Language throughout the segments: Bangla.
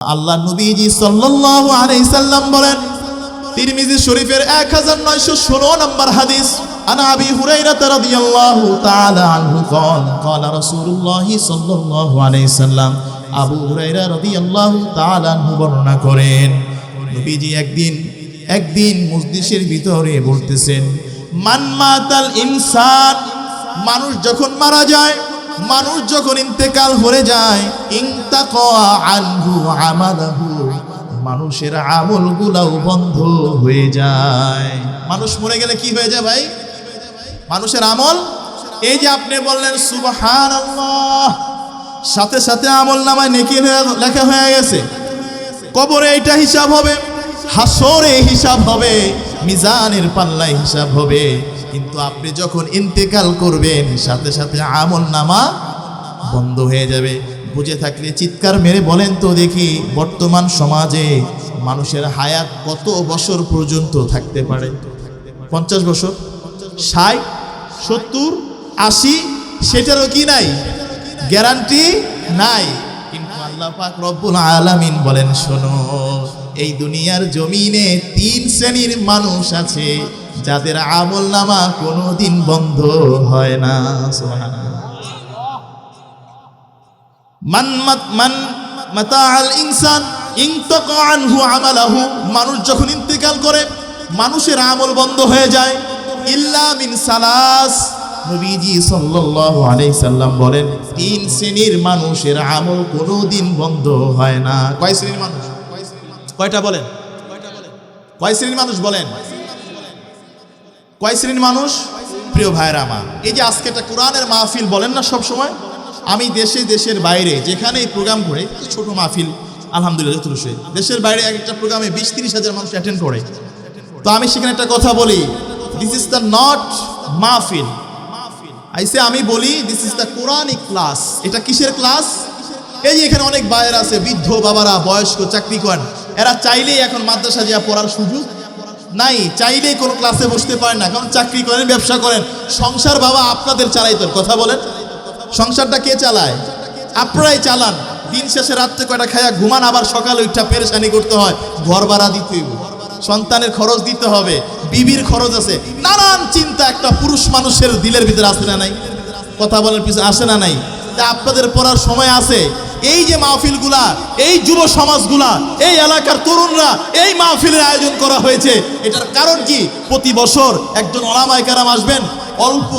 আল্লাহ নবীজি সাল্লাল্লাহু আলাইহি সাল্লাম বলেন, তিরমিজি শরীফের 1916 নম্বর হাদিস, আনা আবি হুরায়রা রাদিয়াল্লাহু তাআলা আনহু قال রাসূলুল্লাহ সাল্লাল্লাহু আলাইহি সাল্লাম, আবু হুরায়রা রাদিয়াল্লাহু তাআলা আনহু বর্ণনা করেন, নবীজি একদিন মজলিসের ভিতরে বলতেছেন, মান মাতাল ইনসান, মানুষ যখন মারা যায়, মানুষ যখন ইন্তেকাল হয়ে যায়, ইনতাকা আনহু আমালহু, মানুষের আমলগুলোও বন্ধ হয়ে যায়। মানুষ মরে গেলে কি হয়ে যায় ভাই? মানুষের আমল, এই যে আপনি বললেন সুবহানাল্লাহ, সাথে সাথে আমল নামায় নেকি লেখা হয়ে গেছে। কবরে এটা হিসাব হবে, হাসরে হিসাব হবে, মিজানের পাল্লায় হিসাব হবে। কিন্তু আপনি যখন ইন্তেকাল করবেন, সাথে সাথে আমল নামা বন্ধ হয়ে যাবে। বুঝে থাকলে চিৎকার মেরে বলেন তো দেখি, বর্তমান সমাজে মানুষের হায়াত কত বছর পর্যন্ত থাকতে পারে? 50 বছর, 60, 70, 80, সেটারও কি নাই, গ্যারান্টি নাই। কিন্তু আল্লাহ পাক রব্বুল আলামিন বলেন, শোনো, এই দুনিয়ার জমিনে 3 শ্রেণীর মানুষ আছে যাদের আমল নামা কোনোদিন বন্ধ হয় না। সুবহানাল্লাহ। মান মাতাআল ইনসান ইনতাকা আনহু আমালাহু, মানুষ যখন ইন্তেকাল করে মানুষের আমল বন্ধ হয়ে যায়। ইল্লা মিন সালাস, নবীজি সাল্লাল্লাহু আলাইহি সাল্লাম বলেন, 3 শ্রেণীর মানুষের আমল কোনোদিন বন্ধ হয় না। কয় শ্রেণীর মানুষ? কয়টা বলেন? কয় শ্রেণীর মানুষ বলেন? কয় শ্রেণীর মানুষ? প্রিয় ভাইরা আমার, এই যে আজকে একটা কোরআনের মাহফিল বলেন না সব সময়, আমি দেশের বাইরে যেখানেই প্রোগ্রাম করে, ছোট মাহফিল আলহামদুলিল্লাহ যথেষ্ট, দেশের বাইরে একটা প্রোগ্রামে 20-30 হাজার মানুষ অ্যাটেন্ড করে। তো আমি সেখানে একটা কথা বলি, দিস ইজ দ্য নট মাহফিল, আমি বলি this is the Quranic class. এটা কিসের ক্লাস? এই যে এখানে অনেক ভাইয়েরা আছে, বৃদ্ধ বাবারা, বয়স্ক, চাকরি করেন, এরা চাইলেই এখন মাদ্রাসা যা পড়ার সুযোগ নাই, চাইলেই কোনো ক্লাসে বসতে পারেন না, কারণ চাকরি করেন, ব্যবসা করেন, সংসার বাবা আপনাদের চালাইতে। কথা বলেন, সংসারটা কে চালায়? আপনারাই চালান। দিন শেষে রাত্রে কয়টা খায়া ঘুমান, আবার সকালে উঠা পেরেশানি করতে হয়, ঘর ভাড়া দিতে হইব, সন্তানের খরচ দিতে হবে, বিবির খরচ আছে, নানান চিন্তা একটা পুরুষ মানুষের দিলের ভিতরে আসে না নাই? কথা বলার পিছনে আসে না নাই? তা আপনাদের পড়ার সময় আছে। এই যে মাহফিলগুলা, এই যুব সমাজগুলা, এই এলাকার তরুণরা এই মাহফিলের আয়োজন করা হয়েছে, এটার কারণ কি? প্রতি বছর একজন ওলামায়ে কেরাম আসবেন, অল্প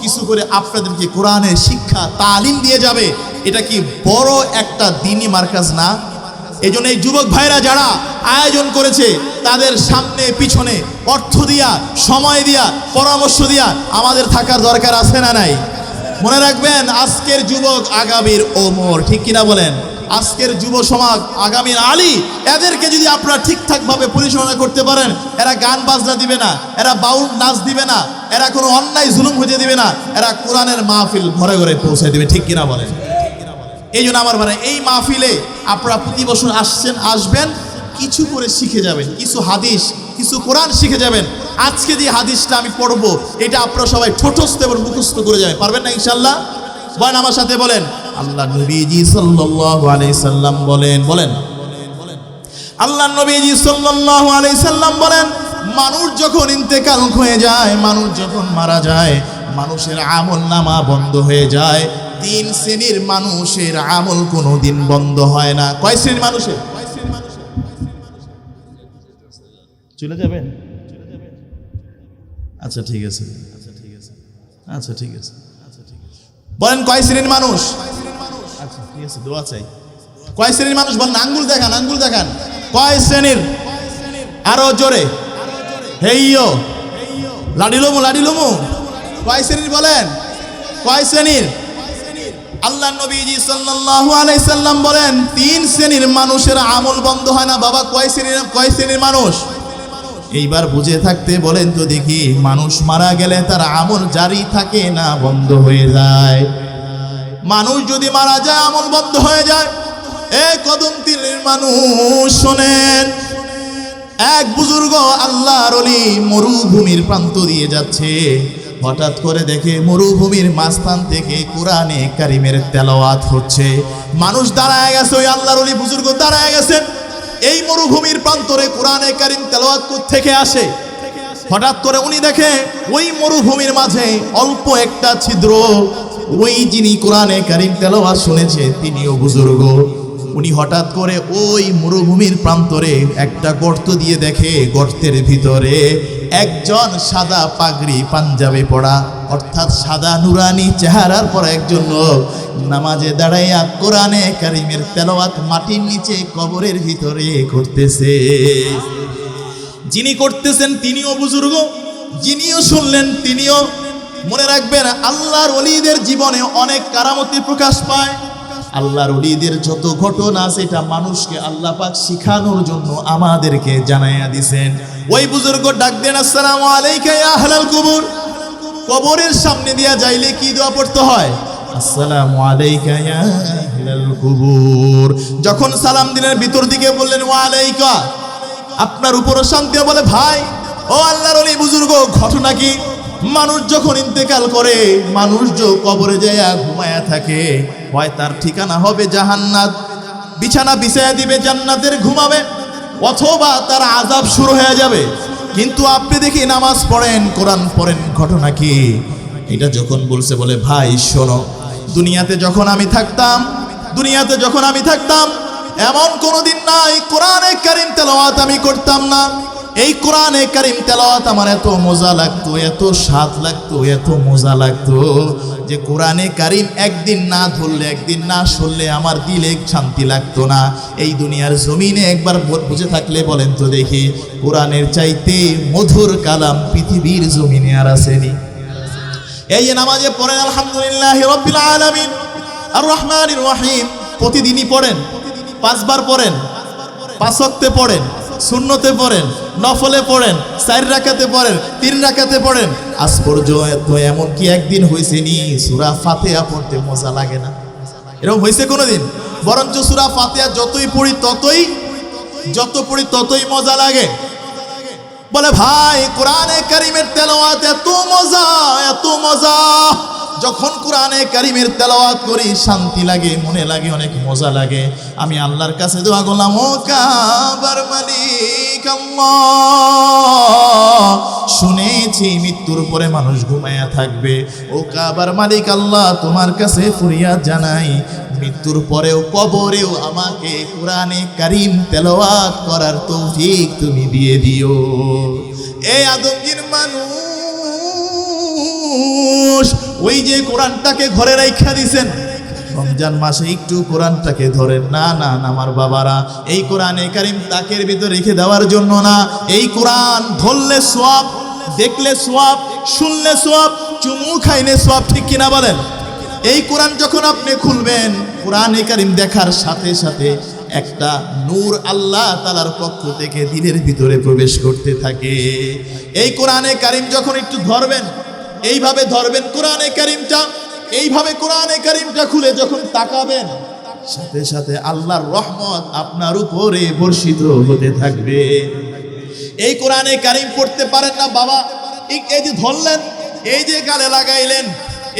কিছু করে আপনাদেরকে কোরআনের শিক্ষা তালিম দিয়ে যাবে। এটা কি বড় একটা দ্বীনি মার্কাজ না? এই জন্য এই যুবক ভাইরা যারা আয়োজন করেছে, তাদের সামনে পিছনে অর্থ দিয়া, সময় দিয়া, পরামর্শ দিয়া আমাদের থাকার দরকার আছে না নাই? মনে রাখবেন, আজকের যুবক আগামীর ওমর, ঠিক কিনা বলেন? আজকের যুব সমাজ আগামীর আলী। এদেরকে যদি আপনারা ঠিকঠাকভাবে পরিচালনা করতে পারেন, এরা গান বাজনা দিবে না, এরা বাউল নাচ দিবে না, এরা কোনো অন্যায় জুলুম হতে দিবে না, এরা কোরআনের মাহফিল ঘরে ঘরে পৌঁছে দিবে, ঠিক কিনা বলেন? এই জন্য আমার মানে এই মাহফিলে আপনারা প্রতি বছর আসবেন, কিছু করে শিখে যাবেন, কিছু হাদিস, কিছু কোরআন শিখে যাবেন। আজকে যে হাদিসটা আমি পড়বো, এটা আপনারা সবাই ঠোঁটস্থ এবং মুখস্থ করে যাবেন, পারবেন না ইনশাল্লাহ? বলেন আমার সাথে, বলেন। আল্লাহ নবীজি সাল্লাল্লাহু আলাইহি সাল্লাম বলেন, আল্লাহ নবীজি সাল্লাল্লাহু আলাইহি সাল্লাম বলেন, মানুষ যখন ইন্তেকাল হয়ে যায়, মানুষ যখন মারা যায়, মানুষের আমল নামা বন্ধ হয়ে যায়। 3 শ্রেণীর মানুষের আমল কোনোদিন বন্ধ হয় না। কয় শ্রেণীর মানুষের? চলে যাবেন? আচ্ছা ঠিক আছে, বলেন কয় শ্রেণীর মানুষ? আচ্ছা ঠিক আছে, দোয়া চাই। কয় শ্রেণীর মানুষ বলেন? আঙ্গুল দেখান, কয় শ্রেণীর? আরো জোরে, হেইয়ো, লাডিলমু, কয় শ্রেণীর বলেন? কয় শ্রেণীর? আল্লাহ নবীজি সাল্লাল্লাহু আলাইহি সাল্লাম বলেন, 3 শ্রেণীর মানুষের আমল বন্ধ হয় না। বাবা কয় শ্রেণীর মানুষ? এইবার বুঝে থাকতে বলেন তো দেখি, মানুষ মারা গেলে তার আমল জারি থাকে না, বন্ধ হয়ে যায়? মানুষ যদি মারা যায়, আমল বন্ধ হয়ে যায়। কদম তীরের মানুষ শোনেন, এক বুজুর্গ আল্লাহর ওলি মরুভূমির প্রান্ত দিয়ে যাচ্ছে, হঠাৎ করে দেখে মরুভূমির মাঝখান থেকে কোরআনে কারিমের তেলাওয়াত হচ্ছে। মানুষ দাঁড়ায় গেছে, ওই আল্লাহর ওলি বুজুর্গ দাঁড়ায় গেছেন। এই মরুভূমির প্রান্তরে কোরআনে কারিম তেলাওয়াত থেকে আসে। হঠাৎ করে উনি দেখে ওই মরুভূমির মাঝে অল্প একটা ছিদ্র, ওই যিনি কোরআনে কারিম তেলাওয়াত শুনেছে তিনিও বুজুর্গ। উনি হঠাৎ করে ওই মরুভূমির প্রান্তরে একটা গর্ত দিয়ে দেখে, গর্তের ভিতরে একজন সাদা পাগড়ি পাঞ্জাবি পরা, অর্থাৎ সাদা নুরানি চেহারার পর একজন লোক নামাজে দাঁড়াইয়া কোরআনে কারিমের তেলাওয়াত মাটির নিচে কবরের ভিতরে করতেছে। যিনি করতেছেন তিনিও বুজুর্গ, যিনিও শুনলেন তিনিও। মনে রাখবেন, আল্লাহর ওলিদের জীবনে অনেক কারামতি প্রকাশ পায়। আল্লাহর ওলিদের যত ঘটনা আছে এটা মানুষকে আল্লাহ পাক শিখানোর জন্য আমাদেরকে জানাইয়া দিবেন। ওই বুজুর্গ ডাক দেন, আসসালামু আলাইকা ইয়া আহলাল কুবুর। কবরের সামনে দিয়া যাইলে কি দোয়া পড়তে হয়? আসসালামু আলাইকা ইয়া আহলাল কুবুর। যখন সালাম দিলেন ভিতর দিকে বললেন ওয়া আলাইকা, আপনার উপরও শান্তি। বলে ভাই, ও আল্লাহর ওলি বুজুর্গ, ঘটনা কি? মানুষ যখন ইন্তেকাল করে, মানুষ যে কবরে যায় ঘুমায়া থাকে, হয় তার ঠিকানা হবে জাহান্নাত, বিছানা বিছায়া দিবে জান্নাতের ঘুমাবে, অথবা তার আযাব শুরু হয়ে যাবে। কিন্তু আপনি দেখি নামাজ পড়েন, কোরআন পড়েন, ঘটনা কি? এটা যখন বলছে, বলে ভাই শোনো, দুনিয়াতে যখন আমি থাকতাম এমন কোনোদিন নাই কোরআনে কারিম তেলাওয়াত আমি করতাম না। এই কোরআনে কারিম তেলাওয়াত আমার এত মজা লাগতো, এত স্বাদ লাগতো, এত মজা লাগতো যে কোরআনে কারিম একদিন না ধরলে, একদিন না শুনলে আমার দিলে শান্তি লাগতো না। এই দুনিয়ার জমিনে একবার বুঝে থাকলে বলেন তো দেখি, কোরআনের চাইতে মধুর কালাম পৃথিবীর জমিনে আর আসেনি? এই যে নামাজে পড়েন আলহামদুলিল্লাহি রাব্বিল আলামিন আর রহমানির রহিম, প্রতিদিনই পড়েন, 5 বার পড়েন, 5 ওয়াক্তে পড়েন, সুন্নতে পড়েন, নফলে পড়েন, 4 রাকাতে পড়েন, 3 রাকাতে পড়েন। আজ পর্যন্ত এমন কি একদিন হয়েছে নি সূরা ফাতিহা পড়তে মজা লাগে না? এরকম হয়েছে কোনোদিন? বরঞ্চ সূরা ফাতিহা যতই পড়ি ততই মজা লাগে। বলে ভাই, কোরআনে কারিমের তেলাওয়াত এত মজা, যখন কোরআনে কারিমের তেলাওয়াত করি শান্তি লাগে, মনে লাগে, অনেক মজা লাগে। আমি আল্লাহর কাছে দোয়া করলাম, ও কাবার মালিক আল্লাহ, শুনেছি মৃত্যুর পরে মানুষ ঘুমায়া থাকবে। ও কাবার মালিক আল্লাহ, তোমার কাছে ফরিয়াদ জানাই, মৃত্যুর পরেও কবরেও আমাকে কোরআনে কারিম তেলাওয়াত করার তৌফিক তুমি দিয়ে দিও। এই আদমগীর মানুষ ওই যে কোরআনটাকে ঘরে রাইখা দিছেন, রমজান মাসে একটু কোরআনটাকে ধরেন না। আমার বাবারা, এই কোরআনে কারিম তাকের ভিতর রেখে দেওয়ার জন্য না। এই কোরআন ধরলে সওয়াব, দেখলে সওয়াব, শুনলে সওয়াব, চুমু খাইলে সওয়াব, ঠিক কিনা বলেন? এই কোরআন যখন আপনি খুলবেন, কোরআনে কারিম দেখার সাথে সাথে একটা নূর আল্লাহ তাআলার পক্ষ থেকে দিলের ভিতরে প্রবেশ করতে থাকে। এই কোরআনে কারিম যখন একটু ধরবেন, এইভাবে ধরবেন কোরআনে কারিমটা, এইভাবে কোরআনে কারিমটা খুলে যখন তাকাবেন, সাথে সাথে আল্লাহর রহমত আপনার উপরে বর্ষিত হতে থাকবে। এই কোরআনে কারিম পড়তে পারেন না বাবা, এই যে ধরলেন, এই যে গালে লাগাইলেন,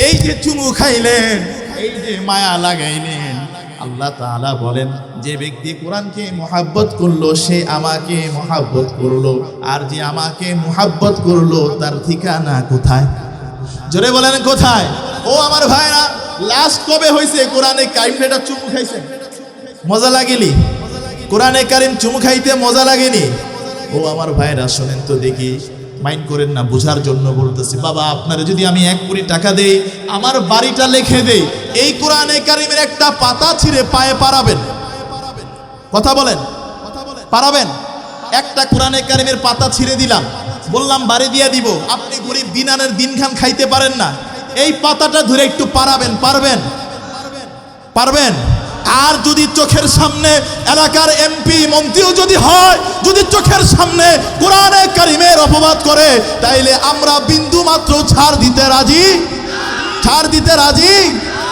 এই যে চুমু খাইলেন, এই যে মায়া লাগাইলেন, আল্লাহ তাআলা বলেন যে ব্যক্তি কোরআনকে মহাব্বত করলো সে আমাকে মহাব্বত করলো, আর যে আমাকে মহাব্বত করলো তার ঠিকানা কোথায়? জোরে বলেন কোথায়? ও আমার ভাইরা, লাস্ট কবে হয়েছে কোরআনে কারিমটা চুমু খাইছেন? মজা লাগেনি? কোরআনে কারিম চুমু খাইতে মজা লাগেনি? ও আমার ভাইরা শোনেন তো দেখি, মাইন্ড করেন না, বোঝার জন্য বলতেছি। বাবা, আপনারা যদি আমি 1 কোটি টাকা দেই, আমার বাড়িটা লিখে দেই, এই কোরআনে কারিমের একটা পাতা ছিঁড়ে পায়ে পারাবেন? কথা বলেন, পারাবেন? একটা কোরআনে কারিমের পাতা ছিঁড়ে দিলাম, বললাম বাড়ি দিয়ে দিব, আপনি গরিব দিনানের দিনখান খাইতে পারেন না, এই পাতাটা ধরে একটু পারাবেন? পারবেন? আর যদি চোখের সামনে এলাকার এমপি মন্ত্রীও যদি হয়, যদি চোখের সামনে কোরআনে কারিমের অপবাদ করে, তাইলে আমরা বিন্দু মাত্র ছাড় দিতে রাজি।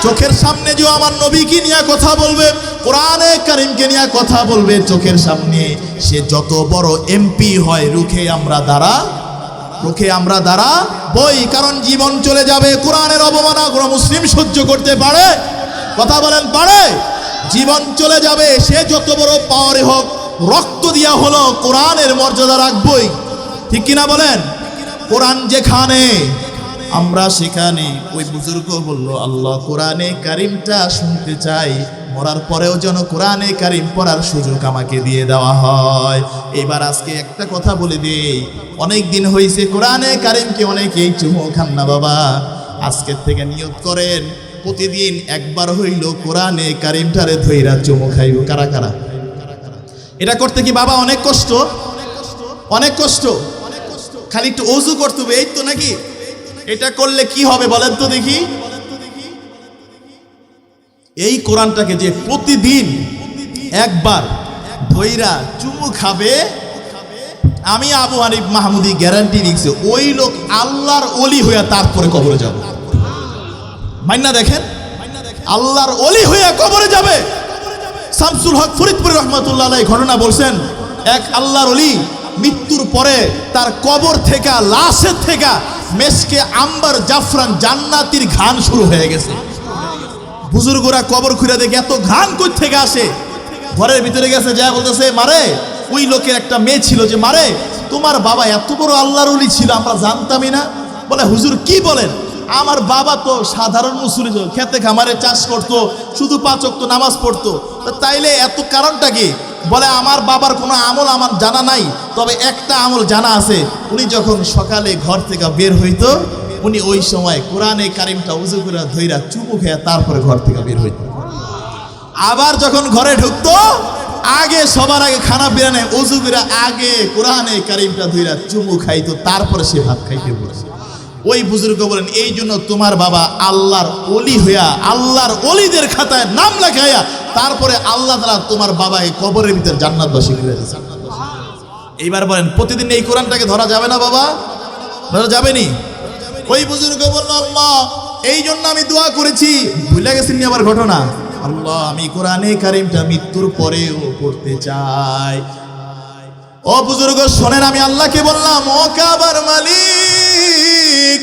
চোখের সামনে যে আমার নবীকে নিয়ে কথা বলবে, কোরআনে কারিমকে নিয়ে কথা বলবে চোখের সামনে, সে যত বড় এমপি হয় রুখে আমরা রুখে আমরা দাঁড়াবই, কারণ জীবন চলে যাবে। কোরআনের অবমাননা কোনো মুসলিম সহ্য করতে পারে? কথা বলেন, পারে? জীবন চলে যাবে, সে যত বড় পাওয়ারে হোক, রক্ত দিয়া হলো কোরআনের মর্যাদা রাখবই। ঠিক কিনা বলেন? কোরআন যেখানে আমরা সেখানে। ওই বুজুর্গ বলল, আল্লাহ কোরআনে কারিমটা শুনতে চাই, মরার পরেও যেন কোরআনে কারিম পড়ার সুযোগ আমাকে দিয়ে দেওয়া হয়। এবার আজকে একটা কথা বলে দেই, অনেক দিন হয়েছে কোরআনে কারিমকে অনেকেই চুমু খান না বাবা। আজকের থেকে নিয়ত করেন, প্রতিদিন একবার হইল কোরআনে কারিমটারে ধইরা চুমু খাইব। কারা কারা? এটা করতে কি বাবা অনেক কষ্ট? অনেক কষ্ট। খালি একটু ওযু করতে হবে, এই তো নাকি? এটা করলে কি হবে বলেন তো দেখি? এই কোরআনটাকে যে প্রতিদিন একবার ধইরা চুমু খাবে, আমি আবু হানিফ মাহমুদি গ্যারান্টি দিচ্ছি, ওই লোক আল্লাহর ওলি হইয়া তারপরে কবরে যাবে। মাইন্না দেখেন, আল্লাহর ওলি হইয়া কবরে যাবে। শামসুল হক ফরিদপুরি রহমাতুল্লাহ আলাইহি ঘটনা বলছেন, এক আল্লাহর ওলি মৃত্যুর পরে তার কবর থেকে, লাশের থেকে মেসকে আম্বার জাফরান জান্নাতির ঘ্রাণ শুরু হয়ে গেছে। বুজুর্গরা কবর খুঁড়ে দেখে এত ঘ্রাণ কই থেকে আসে। ঘরের ভিতরে গেছে, যা বলতেছে, মারে ওই লোকের একটা মেয়ে ছিল, যে মারে তোমার বাবা এত বড় আল্লাহর ওলি ছিল, আমরা জানতামই না। বলে, হুজুর কি বলেন? আমার বাবা তো সাধারণ মুসলিম, খেতে খামারে চাষ করতো, শুধু 5 ওয়াক্ত নামাজ পড়তো। তাইলে এত কারণটা কি? বলে, আমার বাবার কোনো আমল আমার জানা নাই, তবে একটা আমল জানা আছে। উনি যখন সকালে ঘর থেকে বের হইতো, উনি ওই সময় কোরআনে কারিমটা উযু করে ধইরা চুমু খেয়ে তারপরে ঘর থেকে বের হইতো। আবার যখন ঘরে ঢুকতো, আগে সবার আগে খানা বিরানে উযু করে আগে কোরআনে কারিমটা ধইরা চুমু খাইতো, তারপরে সে ভাত খাইতে বসে। ওই বুজুর্গ বলেন, এই জন্য তোমার বাবা আল্লাহর ওলি হইয়া, আল্লাহর ওলিদের খাতায় নাম লেখাইয়া, তারপরে আল্লাহ তাআলা তোমার বাবাকে কবরের ভিতর জান্নাতবাসী করে দিয়েছে। এইবার বলেন, প্রতিদিন এই কোরআনটাকে ধরা যাবে না বাবা? ধরা যাবে নি? ওই বুজুর্গ বলল, আল্লাহ এই জন্য আমি দোয়া করেছি। ভুলে গেছেন নি আমার ঘটনা? আল্লাহ আমি কোরআনে কারিমটা মৃত্যুর পরেও পড়তে চাই। ও বুজুর্গ শোনেন, আমি আল্লাহকে বললাম, ও কাবার মালিক,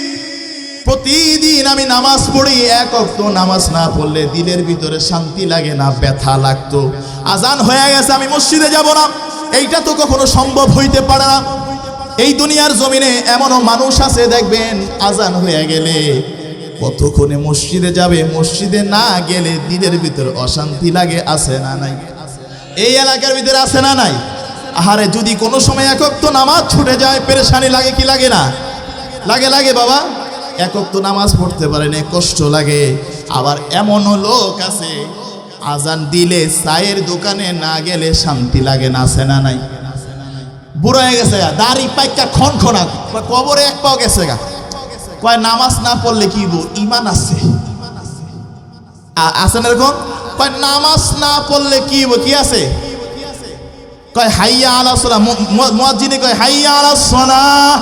প্রতিদিন আমি নামাজ পড়ি, 1 ওয়াক্ত নামাজ না পড়লে দিলের ভিতরে শান্তি লাগে না, ব্যথা লাগতো। আজান হয়ে গেছে, আমি মসজিদে যাব না, এইটা তো কখনো সম্ভব হইতে পারে না। এই দুনিয়ার জমিনে এমনও মানুষ আছে, দেখবেন আজান হয়ে গেলে কতক্ষণে মসজিদে যাবে, মসজিদে না গেলে দিলের ভিতর অশান্তি লাগে, আছে না নাই? এই এলাকার ভিতরে আছে না নাই? আহারে, যদি কোনো সময় 1 ওয়াক্ত নামাজ ছুটে যায়, পেরেশানি লাগে কি লাগে না? লাগে, লাগে বাবা। 1 ওয়াক্ত নামাজ পড়তে পারে না, কষ্ট লাগে। আবার এমনও লোক আছে, আজান দিলে চায়ের দোকানে না গেলে শান্তি লাগে না, আছে না নাই? বুড়ো হয়ে গেছে, দাড়ি পাইকা খনখনা, কবরে 1 পাও গেছে গা, কয় নামাজ না পড়লে কি ইমান আছে? আছে না এরকম? কয় নামাজ না পড়লে কি কি আছে? কয় হাইয়া আলাস সালাহ, মুয়াজ্জিনে কয় হাইয়া আলাস সালাহ,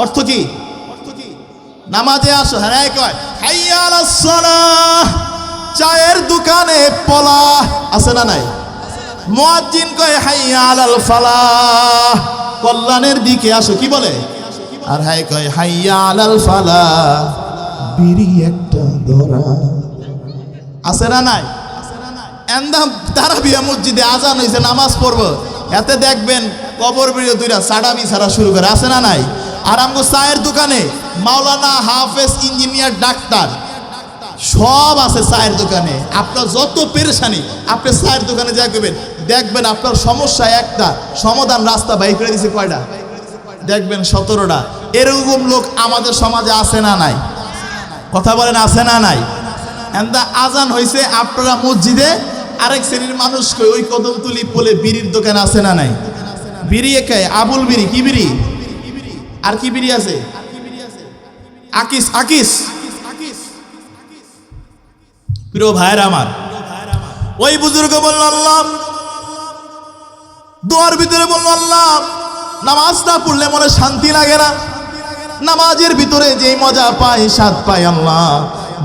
অর্থ কি? নামাজে আসো। হ্যাঁ, কয় হাইয়া আলাস সালাহ, চায়ের দোকানে পলা, আছে না নাই? মুয়াজ্জিন কয় হাইয়া আলাল ফালাহ, কল্যাণের দিকে আসো, কি বলে? আর হাই কয় হাইয়া আলাল ফালাহ, বিড়ি একটা ধরা, আছে না নাই? এন্দাম তারাবিয়া মসজিদে আজান হইছে, নামাজ পড়বো, এতে দেখবেন কবর বেরিয়ে 2টা সাড়াবি ছাড়া শুরু করে, আছে না নাই? আর আমগো চায়ের দোকানে মাওলানা, হাফেজ, ইঞ্জিনিয়ার, ডাক্তার সব আছে চায়ের দোকানে। আপনার যত পেরেশানি, আপনি চায়ের দোকানে যা করবেন, দেখবেন আপনার সমস্যা একটা সমাধান রাস্তা বাইর করে দিছে। কয়টা? দেখবেন 17টা। এরকম লোক আমাদের সমাজে আছে না নাই? কথা বলেন, আছে না নাই? এন্দা আজান হইছে, আপনারা মসজিদে, আরেক শ্রেণীর মানুষ কই ওই কদমতলি বলে বিড়ির দোকান, আছে না নাই? বিড়ি একাই আবুল বিড়ি, কি বিড়ি? আর কি বিড়ি আছে? আকিস, আকিস। প্রিয় ভাইরা আমার, ওই বুজুর্গ বলল, আল্লাহ দোয়ার ভিতরে বলল, আল্লাহ নামাজ না পড়লে মনে শান্তি লাগে না, নামাজের ভিতরে যেই মজা পাই, স্বাদ পাই, আল্লাহ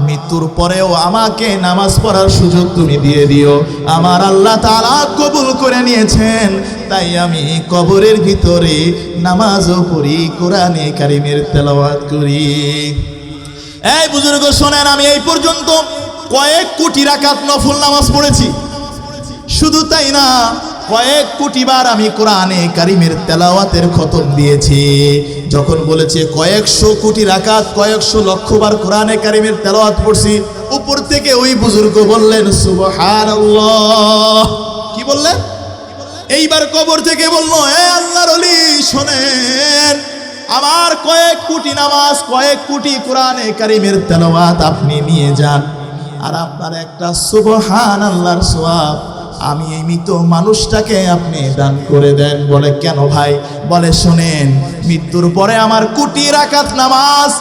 মৃত্যুর পরেও আমাকে নামাজ পড়ার সুযোগ তুমি দিয়ে দিও। আমার আল্লাহ তাআলা কবুল করে নিয়েছেন, তাই আমি কবরের ভিতরে নামাজও পড়ি, কোরআনে কারিমের তেলাওয়াত করি। এই বুজুর্গ শোনেন, আমি এই পর্যন্ত কয়েক কোটি রাকাত নফল নামাজ পড়েছি। শুধু তাই না, কয়েক কোটি বার আমি কোরআনে কারিমের তেলাওয়াতের খতম দিয়েছি। যখন বলেছে কয়েকশো কোটি রাকাত, কয়েকশো লক্ষ বার কোরআনে কারিমের তেলাওয়াত পড়ছি, উপর থেকে ওই বুজুর্গ বললেন সুবহানাল্লাহ। কি বললেন? এইবার কবর থেকে বলল, এ আল্লাহর ওলি শোনেন, আমার কয়েক কোটি নামাজ, কয়েক কোটি কোরআনে কারিমের তেলাওয়াত আপনি নিয়ে যান, আর আপনার একটা সুবহানাল্লাহর সওয়াব আমি এই মৃত মানুষটাকে আপনি দান করে দেন। বলে কেন ভাই? বলে শোনেন, মৃত্যুর পরে আমার কোটি রাকাত নামাজ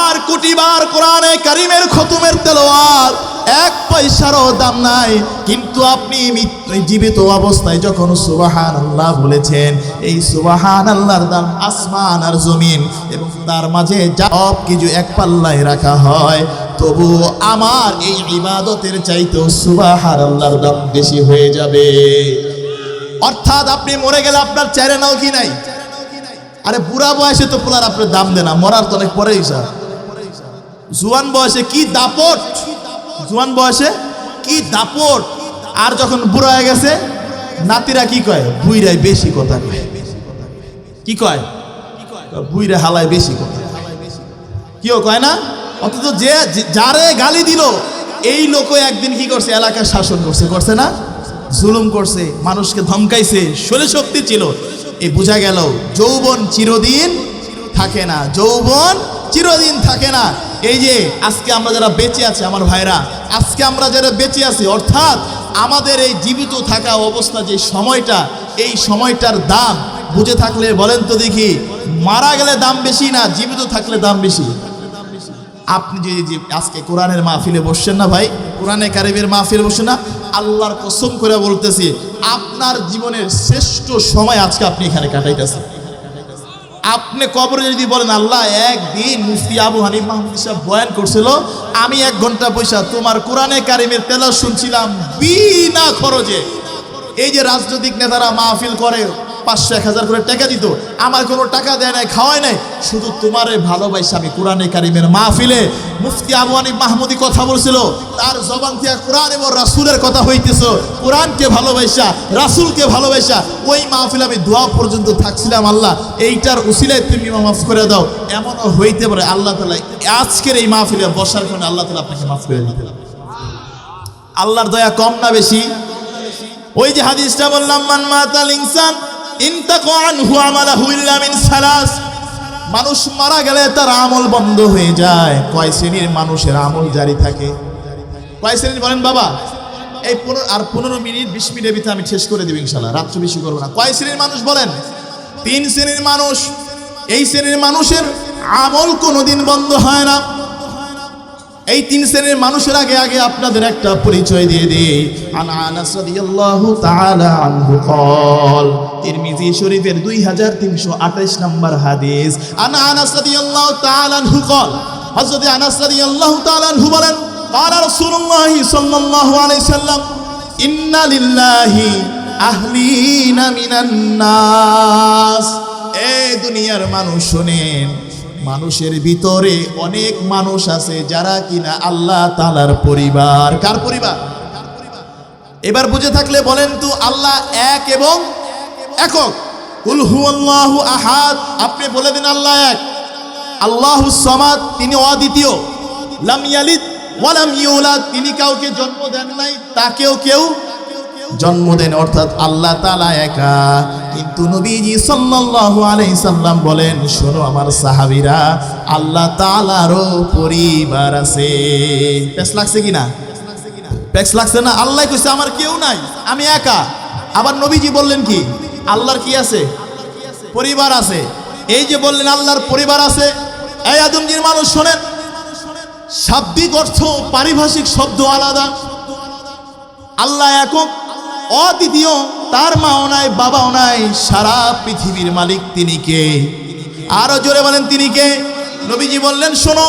আর কোটি বার কোরআনে কারিমের খতমের তেলাওয়াত এক পয়সারও দাম নাই, কিন্তু আপনি জীবিত অবস্থায় যখন সুবহানাল্লাহ বলেছেন, এই সুবহানাল্লাহর দাম আসমান আর জমিন এবং তার মাঝে সব কিছু এক পাল্লায় রাখা হয়, তবু আমার এই ইবাদতের চাইতেও সুবহানাল্লাহর দাম বেশি হয়ে যাবে। অর্থাৎ আপনি মরে গেলে আপনার চেহারা নাও কি নাই? আরে বুড়া বয়সে তো পোলার আপনার দাম দেনা, মরার তো অনেক পরেই স্যার। জুয়ান বয়সে কি দাপট, জুয়ান বয়সে কি দাপট, আর যখন বুড়া হয়ে গেছে নাতিরা কি কয়? বুইরাই বেশি কথা কয়। কি কয়? বুইরা হালায় বেশি কথা, কেউ কয় না? অথচ যে যারে গালি দিল এই লোকও একদিন কি করছে? এলাকার শাসন করছে, করছে না? জুলুম করছে, মানুষকে ধমকাইছে, শরীর শক্তি ছিল। এই বোঝা গেল যৌবন চিরদিন থাকে না, যৌবন চিরদিন থাকে না। এই যে আজকে আমরা যারা বেঁচে আছি আমার ভাইরা, আজকে আমরা যারা বেঁচে আছি, অর্থাৎ আমাদের এই জীবিত থাকা অবস্থা যে সময়টা, এই সময়টার দাম বুঝে থাকলে বলেন তো দেখি, মারা গেলে দাম বেশি না জীবিত থাকলে দাম বেশি? আপনি যে আজকে কোরআনের মাহফিলে বসছেন না ভাই, কোরআনে কারিমের মাহফিলে বসছেন না, আল্লাহর কসম করে বলতেছি আপনার জীবনের শ্রেষ্ঠ সময় আজকে আপনি এখানে কাটাইতেছেন। আপনি কবরে যদি বলেন, আল্লাহ একদিন মুফতি আবু হানিফ মাহমুদ সাহেব বয়ান করছিল, আমি 1 ঘন্টা পয়সা তোমার কোরআনে কারিমের তেলাওয়াত শুনছিলাম বিনা খরচে। এই যে রাজনৈতিক নেতারা মাহফিল করে 500-1000 করে টাকা দিত, আমার কোনো টাকা দেয় নাই, খাওয়ায় নাই, শুধু তোমারে ভালোবাসা আমি কোরআনে কারিমের মাহফিলে মুফতি আবু হানিফ মাহমুদি কথা বলছিল, তার জবান থেকে কোরআন এবং রাসূলের কথা হইতেছ, কোরআনকে ভালোবাসা, রাসূলকে ভালোবাসা, ওই মাহফিলে আমি দোয়া পর্যন্ত থাকছিলাম, আল্লাহ এইটার উসিলায় তুমি মাফ করে দাও। এমনও হইতে পারে আল্লাহ তাআলা আজকের এই মাহফিলে বসার কারণে আল্লাহ তাআলা আপনাকে মাফ করে দিতে পারে। আল্লাহর দয়া কম না বেশি? ওই যে হাদিসটা বললাম, মান মাতাল ইনসান ইনতাকা আনহু আমালাহু ইল্লা মিন সালাস, মানুষ মারা গেলে তার আমল বন্ধ হয়ে যায়। কয় শ্রেণীর মানুষের আমল জারি থাকে? কয় শ্রেণীর বলেন বাবা? এই 15 মিনিট 20 মিনিটের ভিতরে আমি শেষ করে দেব ইনশাআল্লাহ, রাত্রি বেশি করব না। কয় শ্রেণীর মানুষ বলেন? 3 শ্রেণীর মানুষ। এই শ্রেণীর মানুষের আমল কোনোদিন বন্ধ হয় না। এই 3 শ্রেণীর মানুষের আগে আপনাদের একটা পরিচয় দিয়ে দিই। আনাস রাদিয়াল্লাহু তাআলা আনহু قال, তিরমিজি শরীফের 2328 নম্বর হাদিস। আনাস রাদিয়াল্লাহু তাআলা আনহু قال, হযরত আনাস রাদিয়াল্লাহু তাআলা আনহু বলেন, قال রাসূলুল্লাহ সাল্লাল্লাহু আলাইহি সাল্লাম, ইন্না লিল্লাহি আহলিনা মিনান নাস। এই দুনিয়ার মানুষ শুনেন, মানুষের ভিতরে অনেক মানুষ আছে যারা কিনা আল্লাহ তাআলার পরিবার। কার পরিবার? এবার বুঝে থাকলে বলেন তো, আল্লাহ এক এবং একক। কুল হুয়াল্লাহু আহাদ, আপনি বলে দিন আল্লাহ এক। আল্লাহুস সামাদ, তিনি অদ্বিতীয়। লাম ইয়ালিদ ওয়া লাম ইউলাদ, তিনি কাউকে জন্ম দেন নাই, তাকেও কেউ জন্ম দেন, অর্থাৎ আল্লাহ তাআলা একা। কিন্তু নবীজি সাল্লাল্লাহু আলাইহি সাল্লাম বলেন, শোনো আমার সাহাবীরা, আল্লাহ তাআলারও পরিবার আছে। পেছ লাগছে কিনা? পেছ লাগছে না? আল্লাহ কইছে আমার কেউ নাই, আমি একা। আবার নবীজি বললেন কি? আল্লাহর কি আছে? পরিবার আছে। এই যে বললেন আল্লাহর পরিবার আছে, এই আদমজির মানুষ শোনেন, শাব্দিক অর্থ পারিভাষিক শব্দ আলাদা। আল্লাহ একক, অদ্বিতীয়, তার মাও নাই, বাবাও নাই, সারা পৃথিবীর মালিক তিনি কে? আরো জোরে বলেন তিনি কে? নবীজি বললেন, শোনো,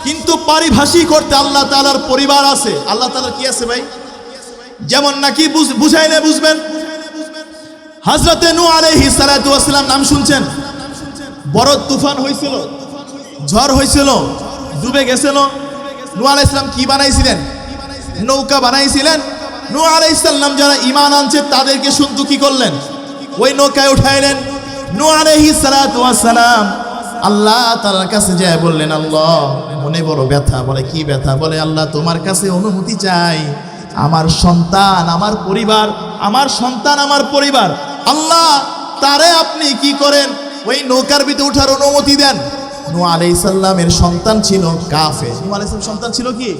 কিন্তু পারিভাষিক করতে আল্লাহ তাআলার পরিবার আছে। আল্লাহ তাআলার কি আছে ভাই? যেমন নাকি বুঝাইলে বুঝবেন। হযরতে নূহ আলাইহিস সালাতু ওয়াস সালাম নাম শুনছেন? বড় তুফান হয়েছিল, ঝড় হয়েছিল, ডুবে গেছিল। নূহ আলাইহিস সালাম কি বানাইছিলেন? নৌকা বানাইছিলেন। নূহ আলাইহিস সালাম যারা ঈমান আনছে তাদেরকে শুনতে কি করলেন? ওই নৌকায় উঠাইলেন। নূহ আলাইহিস সালাতু ওয়াস সালাম আল্লাহ তাআলার কাছে যায় বললেন, আল্লাহ মনে বড় ব্যথা। বলে কি ব্যথা? বলে আল্লাহ তোমার কাছে অনুমতি চাই, আমার সন্তান আমার পরিবার, আমার সন্তান আমার পরিবার, আল্লাহ তারে আপনি কি করেন ওই নৌকার ভিতরে ওঠার অনুমতি দেন। নূহ আলাইহিস সালামের সন্তান ছিল কাফের। নূহ আলাইহিস সালামের সন্তান ছিল কি?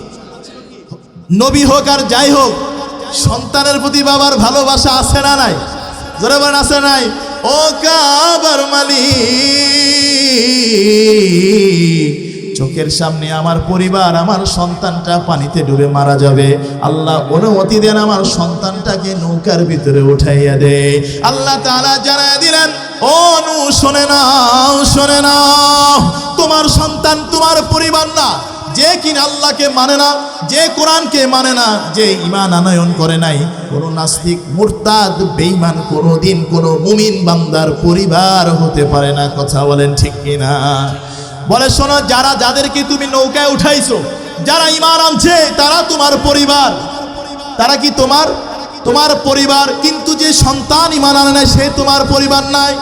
নবী হোক আর যাই হোক, সন্তানের প্রতি বাবার ভালোবাসা আছে না নাই? জোরে বলেন আছে নাই? ও কাবার মালিক, চোখের সামনে আমার পরিবার, আমার সন্তানটা পানিতে ডুবে মারা যাবে, আল্লাহ অনুমতি দেন আমার সন্তানটাকে নৌকার ভিতরে উঠাইয়া দে। আল্লাহ তাআলা জানায় দিলেন, ও নূহ শুনে নাও, শুনে নাও, তোমার সন্তান তোমার পরিবার না। যে কিনা আল্লাহকে মানে না, যে কোরআনকে মানে না, যে ঈমান আনয়ন করে নাই, কোন নাস্তিক মুরতাদ বেঈমান কোনদিন কোন মুমিন বান্দার পরিবার হতে পারে না। কথা বলেন ঠিক কিনা? বলে শোনো, যারা যাদেরকে তুমি নৌকায় উঠাইছো, যারা ঈমান আনছে তারা তোমার পরিবার। তারা কি তোমার পরিবার, কিন্তু যে সন্তান ঈমান আনে না সে তোমার পরিবার নাই।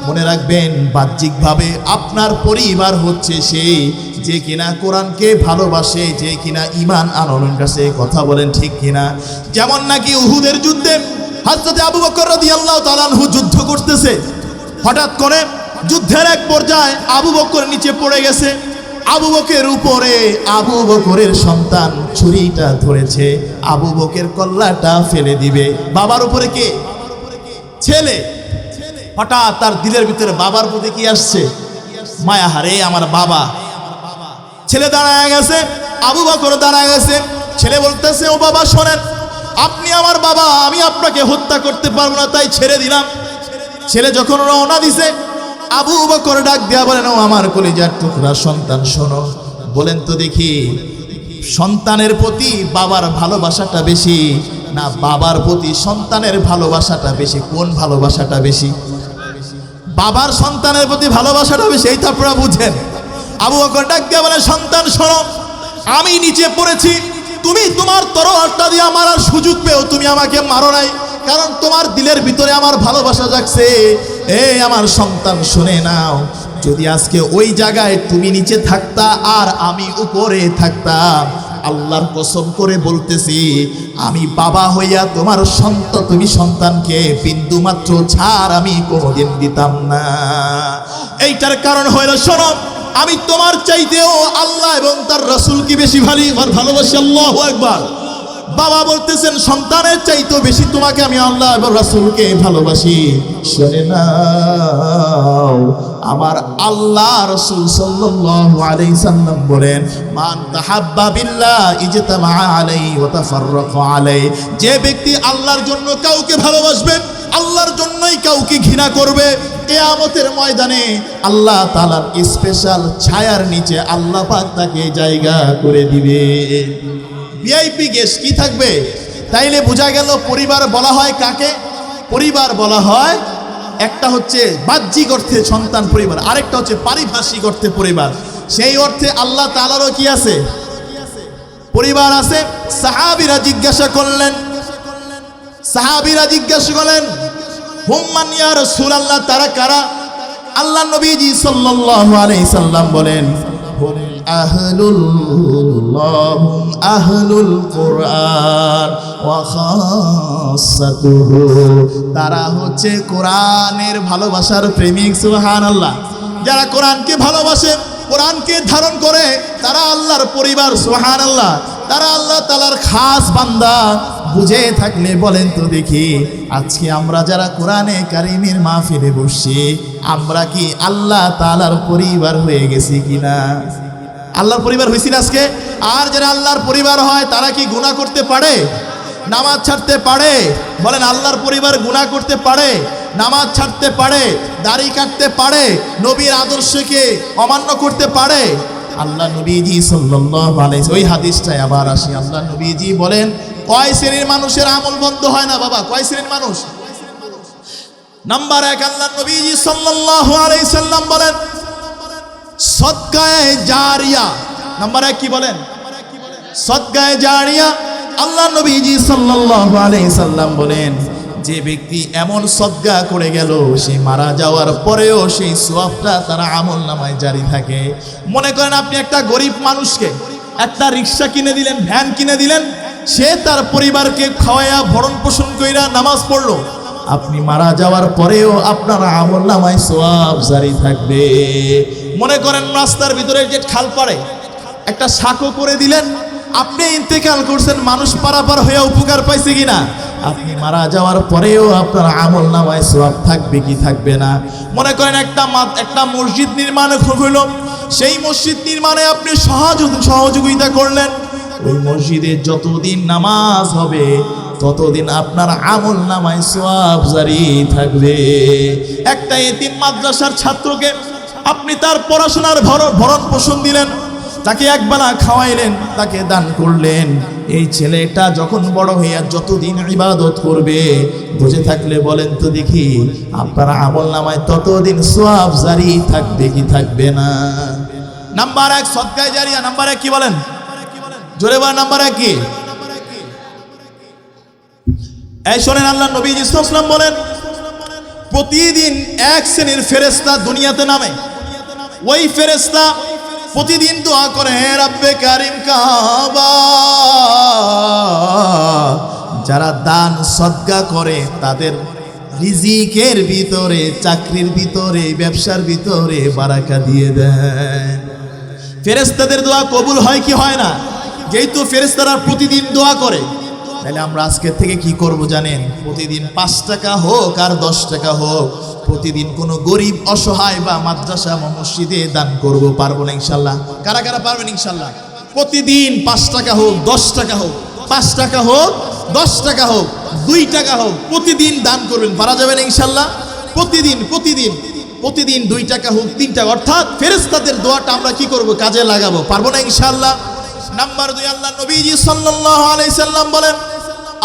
মনে রাখবেন, বাহ্যিকভাবে আপনার পরিবার হচ্ছে সেই যে কিনা কোরআনকে ভালোবাসে, যে কিনা ঈমান আনয়ন কাছে। কথা বলেন ঠিক কিনা? যেমন নাকি উহুদের যুদ্ধে হযরত আবু বকর রাদিয়াল্লাহু তাআলা আনহু যুদ্ধ করতেছে, হঠাৎ করে যুদ্ধের এক পর্যায়ে আবু বকর নিচে পড়ে গেছে। আবু বকরের উপরে আবু বকরের সন্তান ছুরিটা ধরেছে, আবু বকরের কল্লাটা ফেলে দিবে। বাবার উপরে কে? ছেলে। হঠাৎ তার দিলের ভিতরে বাবার প্রতি কি আসছে? মায়া। হারে আমার বাবা। ছেলে দাঁড়ায় গেছে, আবু বকর দাঁড়ায় গেছে। ছেলে বলতেছে, ও বাবা শোনেন, আপনি আমার বাবা, আমি আপনাকে হত্যা করতে পারবো না, তাই ছেড়ে দিলাম। ছেলে যখন রওনা দিছে, আবু বকর ডাক দিয়া বলেন, ও আমার কলিজার টুকরা সন্তান শোনো, বলেন তো দেখি, সন্তানের প্রতি বাবার ভালোবাসাটা বেশি না বাবার প্রতি সন্তানের ভালোবাসাটা বেশি? কোন ভালোবাসাটা বেশি? বাবার সন্তানের প্রতি ভালোবাসাটা বেশি, এইটা আপনারা বুঝেন। আবু বকর ডাক দিয়া বলে, সন্তান শোনো, আমি নিচে পড়েছি, তুমি তোমার তরবারটা দিয়ে মারার সুযোগ পেও তুমি আমাকে মারো নাই, কারণ তোমার দিলের ভিতরে আমার ভালোবাসা জাগছে। এই আমার সন্তান শুনে নাও, যদি আজকে ওই জায়গায় তুমি নিচে থাকতা আর আমি উপরে থাকতাম, আল্লাহর কসম করে বলতেছি, আমি বাবা হইয়া তোমার তুমি সন্তানকে বিন্দু মাত্র ছাড় আমি কোনোদিন দিতাম না। এইটার কারণ হইল, শোনো, আমি তোমার চাইতেও আল্লাহ এবং তার রাসূলকে বেশি ভালোবাসি। আল্লাহু আকবার। বাবা বলতেছেন, সন্তানের চাইতেও বেশি তোমাকে আমি আল্লাহ এবং রাসূলকে ভালোবাসি। শুনে নাও, আমার আল্লাহ রাসূল সাল্লাল্লাহু আলাইহি সাল্লাম বলেন, মান তাহাব্বা বিল্লাহ ইজতামা আলাইহি ওয়া তাফাররাকা আলাইহি। যে ব্যক্তি আল্লাহর জন্য কাউকে ভালোবাসবে, আল্লাহর জন্যই কাউকে ঘৃণা করবে, কিয়ামতের ময়দানে আল্লাহ তাআলার স্পেশাল ছায়ার নিচে আল্লাহ পাক তাকে জায়গা করে দিবে। ভিআইপি গেস্ট কি থাকবে? তাইলে বোঝা গেল পরিবার বলা হয় কাকে? পরিবার বলা হয়, একটা হচ্ছে বাহ্যিক অর্থে সন্তান পরিবার, আরেকটা হচ্ছে পারিভাষিক অর্থে পরিবার। সেই অর্থে আল্লাহ তাআলারও কি আছে? পরিবার আছে। সাহাবীরা জিজ্ঞাসা করলেন, হুম্মান ইয়া রাসূলুল্লাহ, তারা কারা? আল্লাহ নবীজি সাল্লাল্লাহু আলাইহি সাল্লাম বলেন, হুম আহলুল কুরআন ওয়া খাসাতুহু। তারা হচ্ছে কোরআনের ভালোবাসার প্রেমিক। সুবহানাল্লাহ। যারা কোরআনকে ভালোবাসে, কোরআনকে ধারণ করে, তারা আল্লাহর পরিবার। সুবহানাল্লাহ। তারা আল্লাহ তাআলার খাস বান্দা। বুঝে থাকলে বলেন তো দেখি, আজকে আমরা যারা কোরআনে কারিমের মাহফিলে বসছি, আমরা কি আল্লাহ তাআলার পরিবার হয়ে গেছি কিনা? আল্লাহর পরিবার হয়েছি আজকে? আর যারা আল্লাহর পরিবার হয় তারা কি গুনাহ করতে পারে? নামাজ ছাড়তে পারে? বলেন, আল্লাহর পরিবার গুনাহ করতে পারে? নামাজ ছাড়তে পারে? দাড়ি কাটতে পারে? নবীর আদর্শকে অমান্য করতে পারে? আল্লাহ নবীজি সাল্লাল্লাহু আলাইহি ওই হাদিসটায় আবার আসি। আল্লাহ নবীজি বলেন কয় শ্রেণীর মানুষের আমল বন্ধ হয় না বাবা? কয় শ্রেণীর মানুষ? নাম্বার 1, আল্লাহ নবীজি সাল্লাল্লাহু আলাইহি সাল্লাম বলেন সদকায়ে জারিয়া। নাম্বার 1 কি বলেন? সদকায়ে জারিয়া। আল্লাহ নবীজি সাল্লাল্লাহু আলাইহি সাল্লাম বলেন যে ব্যক্তি এমন সদকা করে গেল সে মারা যাওয়ার পরেও সেই সওয়াবটা তার আমল নামায় জারি থাকে। মনে করেন আপনি একটা গরিব মানুষকে একটা রিক্সা কিনে দিলেন, ভ্যান কিনে দিলেন, সে তার পরিবারকে খাওয়ায়া ভরণ পোষণ কইরা নামাজ পড়লো, আপনি মারা যাওয়ার পরেও আপনার আমল নামায় সওয়াব জারি থাকবে। মনে করেন রাস্তার ভিতরে যে খাল পাড়ে একটা সাঁকো করে দিলেন, আপনি ইন্তেকাল করছেন, মানুষ পারাপার হয়ে উপকার পাইছে কিনা? আপনি মারা যাওয়ার পরেও আপনার আমল নামায় সওয়াব থাকবে কি থাকবে না? মনে করেন একটা মসজিদ নির্মাণ হইল, সেই মসজিদ নির্মাণে আপনি সহযোগিতা করলেন, ওই মসজিদে যতদিন নামাজ হবে ততদিন আপনার আমল নামায় সওয়াব জারি থাকবে। একটা এতিম মাদ্রাসার ছাত্রকে আপনি তার পড়াশোনার ভরণ পোষণ দিলেন, তাকে একবেলা খাওয়াইলেন, তাকে দান করলেন, এই ছেলেটা যখন বড় হইয়া যতদিন ইবাদত করবে, বুঝে থাকলে বলেন তো দেখি আপনার আমল নামায় ততদিন সওয়াব জারি থাকবে কি থাকবে না? নাম্বার 1 সদকায়ে জারিয়া। নাম্বার 1 কি বলেন? জোরে বলেন নাম্বার 1 কি? এই শোনেন, আল্লাহ নবীজি সাল্লাল্লাহু আলাইহি ওয়াসাল্লাম বলেন প্রতিদিন এক শ্রেণীর ফেরেশতা দুনিয়াতে নামে, ওই ফেরেশতা প্রতিদিন দোয়া করে হে রব্বে কারিম কাবা। যারা দান সদকা করে তাদের রিজিকের ভিতরে, চাকরির ভিতরে, ব্যবসার ভিতরে বারাকা দিয়ে দেন। ফেরেশতাদের দোয়া কবুল হয় কি হয় না? যেহেতু ফেরেশতারা প্রতিদিন দোয়া করে, তাহলে আমরা আজকের থেকে কি করব জানেন? প্রতিদিন 5 টাকা হোক আর 10 টাকা হোক, প্রতিদিন কোনো গরিব অসহায় বা মাদ্রাসা বা মসজিদে দান করব। পারবো না ইনশাল্লাহ? কারা কারা পারবেন ইনশাল্লাহ? প্রতিদিন 5 টাকা হোক, 10 টাকা হোক, 5 টাকা হোক, 10 টাকা হোক, 2 টাকা হোক, প্রতিদিন দান করবেন। পারা যাবে না ইনশাল্লাহ? প্রতিদিন প্রতিদিন প্রতিদিন 2 টাকা হোক, 3 টাকা, অর্থাৎ ফেরেশতাদের দোয়াটা আমরা কি করব? কাজে লাগাবো। পারবো না ইনশাল্লাহ? নাম্বার 2, আল্লাহ নবীজি সাল্লাল্লাহু আলাইহি সাল্লাম বলেন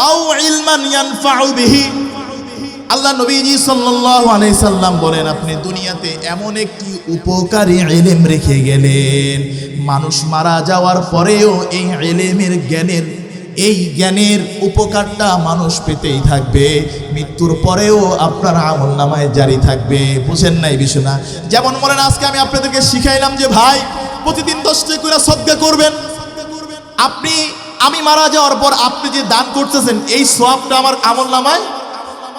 আও ইলমান ইয়ানফাউ বিহি। আল্লাহ নবীজি সাল্লাল্লাহু আলাইহি সাল্লাম বলেন আপনি দুনিয়াতে এমন একটি উপকারী ইলম রেখে গেলেন, মানুষ মারা যাওয়ার পরেও এই ইলমের জ্ঞানের উপকারটা মানুষ পেতেই থাকবে, মৃত্যুর পরেও আপনার আমল নামায় জারি থাকবে। বুঝেন নাই বিষয় না? যেমন বলেন আজকে আমি আপনাদেরকে শিখাইলাম যে ভাই প্রতিদিন 10 টাকা করে সদকা করবেন। আমি মারা যাওয়ার পর আপনি যে দান করতেছেন এই সওয়াবটা আমার আমল নামায়,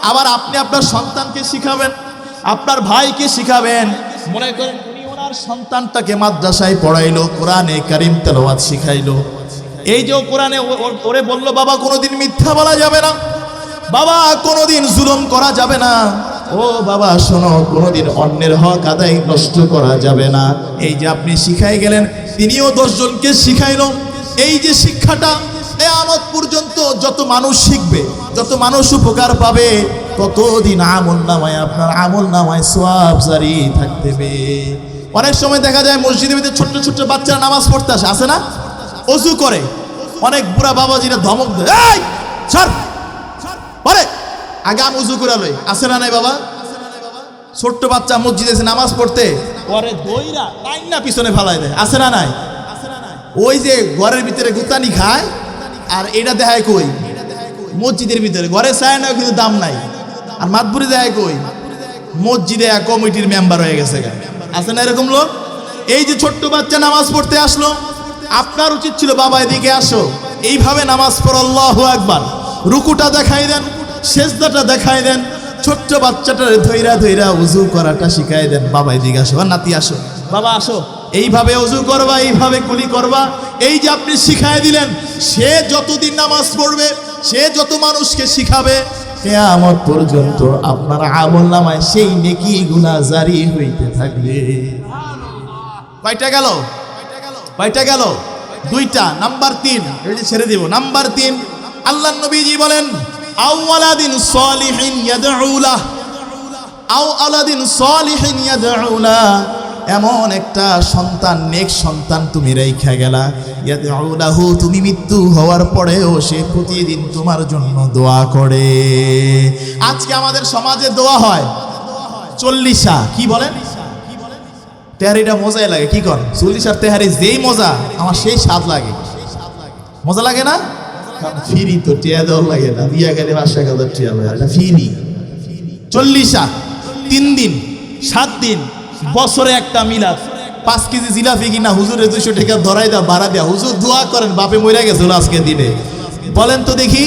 আবার আপনি আপনার সন্তানকে শিখাবেন, আপনার ভাইকে শিখাবেন। মনে করেন উনি ওনার সন্তানটাকে মাদ্রাসায় পড়াইলো, কোরআনে কারিম তেলাওয়াত শিখাইলো, এই যে কোরআনে ওরে বললো বাবা কোনোদিন মিথ্যা বলা যাবে না, বাবা কোনোদিন জুলুম করা যাবে না, ও বাবা শোনো কোনোদিন অন্যের হক আদায় নষ্ট করা যাবে না। এই যে আপনি শিখাই গেলেন, তিনিও 10 জনকে শিখাইলো। এই যে শিক্ষাটা কিয়ামত পর্যন্ত যত মানুষ শিখবে, যত মানুষ উপকার পাবে, ততদিন আমল নামায় আপনার আমল নামায় সওয়াব জারি থাকবে। অনেক সময় দেখা যায় মসজিদের ভিতরে ছোট্ট ছোট্ট বাচ্চারা নামাজ পড়তে আসে না, ওযু করে, অনেক বুড়া বাবাজিরা ধমক দেয়, এই ছাড় পরে আগে আমি ওযু করে লই। আসে না নাই বাবা? ছোট্ট বাচ্চা মসজিদে এসে নামাজ পড়তে পরে দইরা টাইনা পিছনে ফালাই দেয়। আসে না নাই? ওই যে ঘরের ভিতরে গুতানি খায় আর এটা দেখায় কই মসজিদের ভিতরে, ঘরে চায় না কিন্তু দাম নাই, আর মাতবুরি দেখায় কই মসজিদে কমিটির মেম্বার হয়ে গেছে। আছে না এরকম লোক? এই যে ছোট্ট বাচ্চা নামাজ পড়তে আসলো, আপনার উচিত ছিল বাবা এদিকে আসো, এইভাবে নামাজ পড়ো, আল্লাহু আকবার, রুকুটা দেখাই দেন, সেজদাটা দেখাই দেন, ছোট্ট বাচ্চাটারে ধইরা ধইরা ওযু করাটা শিখাই দেন, বাবা এদিকে আসো, নাতি আসো, বাবা আসো, এইভাবে ওযু করবা, এইভাবে কুলি করবা। এই যে আপনি শিখাই দিলেন, সে যতদিন নামাজ পড়বে, সে যত মানুষকে শিখাবে, কিয়ামত পর্যন্ত আপনার আমল নামায় সেই নেকি গুনাহ জারি হইতে থাকবে। কয়টা গেল? কয়টা গেল? 2টা। নাম্বার 3 এই যে ছেড়ে দিব। নাম্বার 3 আল্লাহর নবীজি বলেন আওয়ালাদিন সলিহিন ইয়াদউলা, আও আলাদিন সলিহিন ইয়াদউলা, এমন একটা সন্তান, নেক সন্তান তুমি রেখা গেলা, ইয়াদউলাহু, তুমি মৃত্যু হওয়ার পরেও সে প্রতিদিন তোমার জন্য দোয়া করে। আজকে আমাদের সমাজে দোয়া হয় চল্লিশা, কি বলেন, তেহারিটা মজাই লাগে, কি কর 40 আর তেহারি যেই মজা, আমার সেই স্বাদ লাগে, মজা লাগে না? ফিরি তো টিয়া দেওয়ার লাগে না, বিয়া গেলে 5,000 টিয়া লাগে, এটা ফিরি। 40 3 দিন 7 দিন, বছরে একটা মিলাদ, 5 কেজি জিলাপি কিনা হুজুরে 200 টাকা ধরাই দাও, ভাড়া দেয়া, হুজুর দোয়া করেন, বাপে মরে গেছিল আজকে দিনে। বলেন তো দেখি,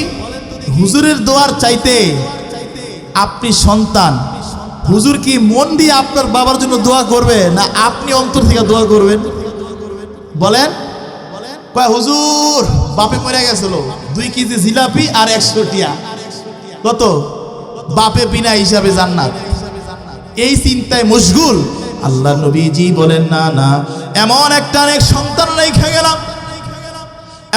হুজুরের দোয়ার চাইতে আপনি সন্তান, হুজুর কি মন দিয়ে আপনার বাবার জন্য দোয়া করবে, না আপনি অন্তর থেকে দোয়া করবেন? বলেন। কয় হুজুর বাপে মরে গেছিল, 2 কেজি জিলাপি আর 100 টিয়া, কত? বাপে বিনা হিসাবে জান্নাত। এই চিন্তায় মশগুল। আল্লাহ নবীজি বলেন, না না, এমন একটা নেক সন্তান রেখা গেলাম,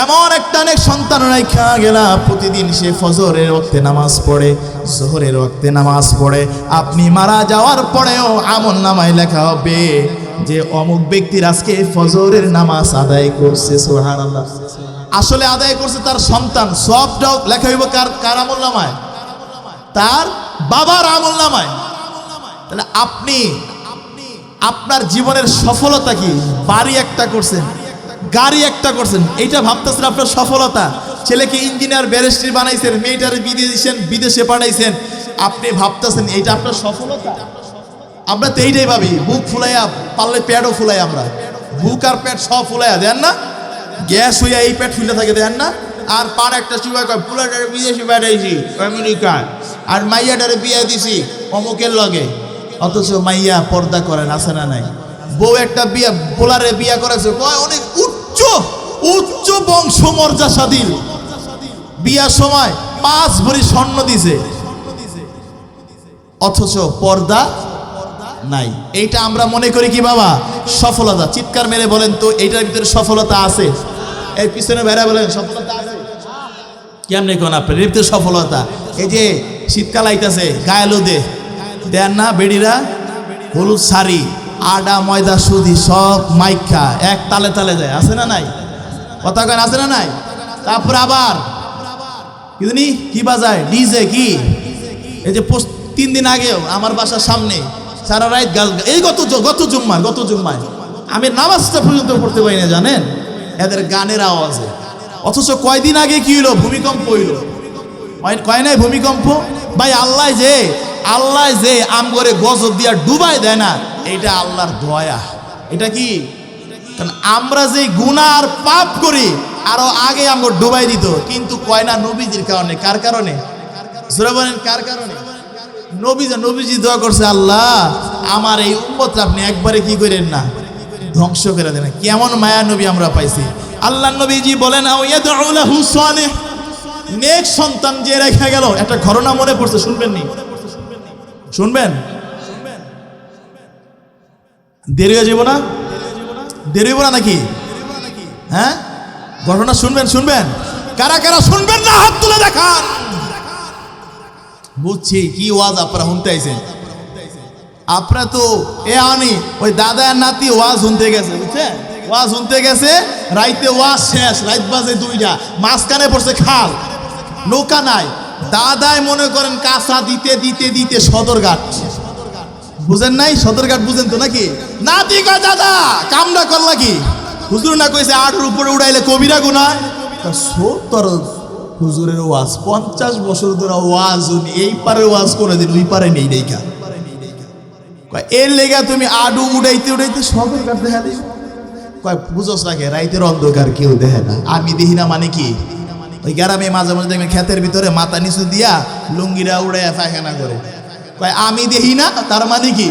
এমন একটা নেক সন্তান রেখা গেলা, প্রতিদিন সে ফজরের ওয়াক্তে নামাজ পড়ে, জোহরের ওয়াক্তে নামাজ পড়ে। আপনি মারা যাওয়ার পরেও আমল নামায় লেখা হবে যে অমুক ব্যক্তির আজকে ফজরের নামাজ আদায় করছে। সুবহানাল্লাহ। আসলে আদায় করছে তার সন্তান, সবটাও লেখা হইব কার আমল নামায়? তার বাবার আমল নামায়। তাহলে আপনি আপনার জীবনের সফলতা কি? বাড়ি একটা করছেন, গাড়ি একটা করছেন, এইটা ভাবতেছেন আপনার সফলতা। ছেলেকে ইঞ্জিনিয়ার ব্যারিস্টার বানাইছেন, মেয়েটারে বিদেশে পাঠাইছেন, আপনি ভাবতেছেন এইটা আপনার সফলতা। আমরা তো এইটাই ভাবি, বুক ফুলাইয়া, পারলে পেটও ফুলাই, আমরা বুক আর পেট সব ফুলাইয়া দেন না, গ্যাস হইয়া এই পেট ফুলে থাকে দেন না। আর পার একটা চুবাই কয় পুলাটারে বিদেশে পাঠাইছি আমেরিকায়, আর মাইয়াটারে বিয়া দিছি অমুকের লগে, অথচ মাইয়া পর্দা করেন, আছে না নাই? বউ একটা বিয়া, পোলারে বিয়া করেছে, কয় অনেক উচ্চ উচ্চ বংশমর্যাদাশীল, বিয়ার সময় 5 ভরি স্বর্ণ দিছে, অথচ পর্দা নাই। এইটা আমরা মনে করি কি বাবা সফলতা? চিৎকার মেরে বলেন তো এইটার ভিতরে সফলতা আছে? এর পিছনে বেড়া বলেন সফলতা আছে? কেমনে কোন আপনার এর ভিতরে সফলতা? এই যে শীতকাল আইতাছে, গায়েলো দেন না বেড়িরা, হলুদ শাড়ি, আডা ময়দা সুদি সব মাইখা এক তালে তালে যায়, আছে না নাই? কথা কেন, আছে না নাই? তারপরে আবার কি বাজায়, ডিজে কি? এই যে 3 দিন আগেও আমার বাসার সামনে সারা রাত গাল, এই গত জুম্মায় আমি নামাজটা পর্যন্ত পড়তে পারি না, জানেন, এদের গানের আওয়াজে। অথচ কয়দিন আগে কি হইলো? ভূমিকম্প হইলো, কয় নাই ভূমিকম্প? ভাই আল্লাহ যে আম করে গজব দিয়া ডুবাই দেয় না, এটা আল্লাহর দয়া। এটা কি? কারণ আমরা যে গুনাহ আর পাপ করি, আরো আগে আমগো ডুবাই দিত, কিন্তু কয় না নবীজির কারণে। কার কারণে? জোরে বলেন, কার কারণে? নবীজি দোয়া করছে, আল্লাহ আমার এই উম্মত আপনি একবারে কি করেন না, ধ্বংস করে দেন। কেমন মায়া নবী আমরা পাইছি। আল্লাহ নবীজি বলেন, নেক সন্তান যে রেখে গেল। একটা ঘটনা মনে পড়ছে, শুনবেন নি? শুনবেন? দেরি হয়ে যাব না? দেরি হইব না নাকি? হ্যাঁ, ঘটনা শুনবেন? কারা কারা শুনবেন না হাত তুলে দেখান। বুঝছি কি ওয়াজ আপনারা শুনতে আইছেন। আপনারা তো ওই দাদা আর নাতি ওয়াজ শুনতে গেছে, বুঝছেন? ওয়াজ শুনতে গেছে, রাইতে ওয়াজ শেষ, রাত বাজে 2টা, মাঝখানে পড়ছে খাল, নৌকা নাই। দাদায় মনে করেন কাঁচা দিতে সদরঘাট, বুঝেন নাই? সদরঘাট বুঝেন তো নাকি? নাতি কয় দাদা কামটা করলা কি? হুজুর না কইছে 8-এর উপরে উড়াইলে কবিরা গুনাহ। 70 হুজুরের ওয়াজ, 50 বছর ধরে ওয়াজ উনি এই পারে ওয়াজ করে দিন, ওই পারে নেই দেখা। এর লেগা তুমি আডু উড়াইতে সদরঘাট দেখা দিই। কয় বুঝোস রাখে, রাইতের অন্ধকার কেউ দেখে না। আমি দেখি না মানে কি? ওই গ্রামে মাঝে মাঝে দেখবেন ক্ষেতের ভিতরে মাথা নিচু দিয়া লুঙ্গিরা উড়াইয়া পায়খানা করে। কয় আমি দেখি না, তার মানে কি?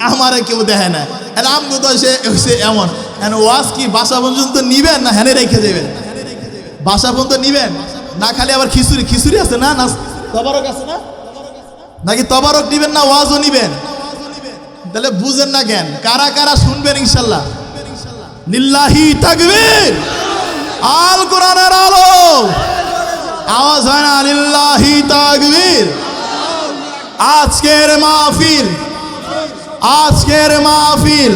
আমারে কেউ দেখে না। আমগো তো সে এমন ওয়াজ কি বাসা পর্যন্ত নিবেন না হ্যানে রেখে দেবেন? বাসা পর্যন্ত নিবেন না, খালি আবার খিচুড়ি আছে না, তবারক আছে না, নাকি তবারক নিবেন না ওয়াজও নিবেন? তাহলে বুঝেন না কেন? কারা কারা শুনবেন ইনশাল্লাহ? লিল্লাহি তাকবীর, আল কোরআনের আলো, আওয়াজ হয় না? লিল্লাহি তাকবীর। আজকের মাহফিল আজকের মাহফিল,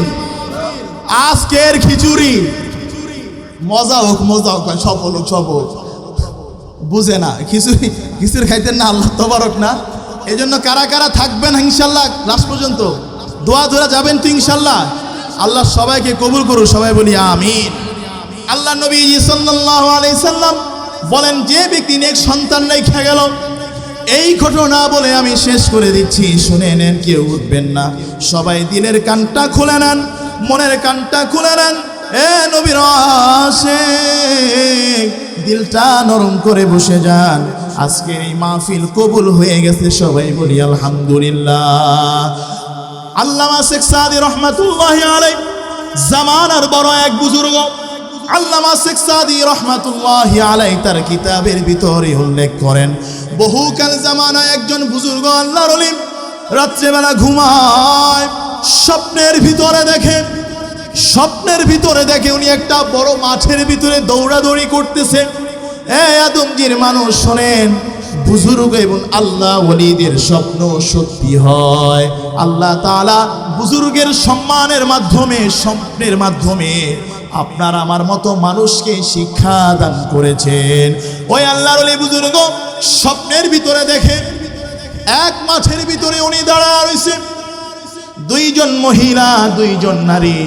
আজকের খিচুড়ি মজা হোক, সব হোক, বুঝে না খিচুড়ি খাইতেন না, আল্লাহ তবারক না। এই জন্য কারা কারা থাকবেন ইনশাল্লাহ লাস্ট পর্যন্ত, দোয়া ধরে যাবেন তো ইনশাল্লাহ। আল্লাহ সবাইকে কবুল করুন, সবাই বলি আমিন। আল্লাহ নবী সাল্লাল্লাহু আলাইহি সাল্লাম বলেন, যে ব্যক্তি নেক সন্তান রেখে গেল, এই ঘটনা বলে আমি শেষ করে দিচ্ছি, শুনে নেন, কেউ উঠবেন না, সবাই দিলের কানটা খুলে নেন, মনের কানটা খুলে নেন। এ নবীর আশিক, দিলটা নরম করে বসে যান, আজকের এই মাহফিল কবুল হয়ে গেছে, সবাই বলি আলহামদুলিল্লাহ। আল্লামা শেখ সাদী রহমাতুল্লাহি আলাইহি জামানার বড় এক বুজুর্গ, আল্লামা শেখ সাদী রহমাতুল্লাহি আলাইহি তার কিতাবের ভিতরে উল্লেখ করেন, বহুকাল জামানায় একজন বুজুর্গ আল্লাহর ওলি রাত্রেবেলা ঘুমায়, স্বপ্নের ভিতরে দেখে উনি একটা বড় মাঠের ভিতরে দৌড়াদৌড়ি করতেছে। আদমজির মানুষ শোনেন, বুজুর্গ এবং আল্লাহ ওলিদের স্বপ্ন সত্যি হয়। আল্লাহ তাআলা বুজুর্গের সম্মানের মাধ্যমে, স্বপ্নের মাধ্যমে আপনার আমার মতো মানুষকে শিক্ষা দান করেছেন। ওই আল্লাহর ওলি বুজুর্গ স্বপ্নের ভিতরে দেখে এক মাঠের ভিতরে উনি দাঁড়ায় রয়েছে, দুইজন মহিলা, দুইজন নারী,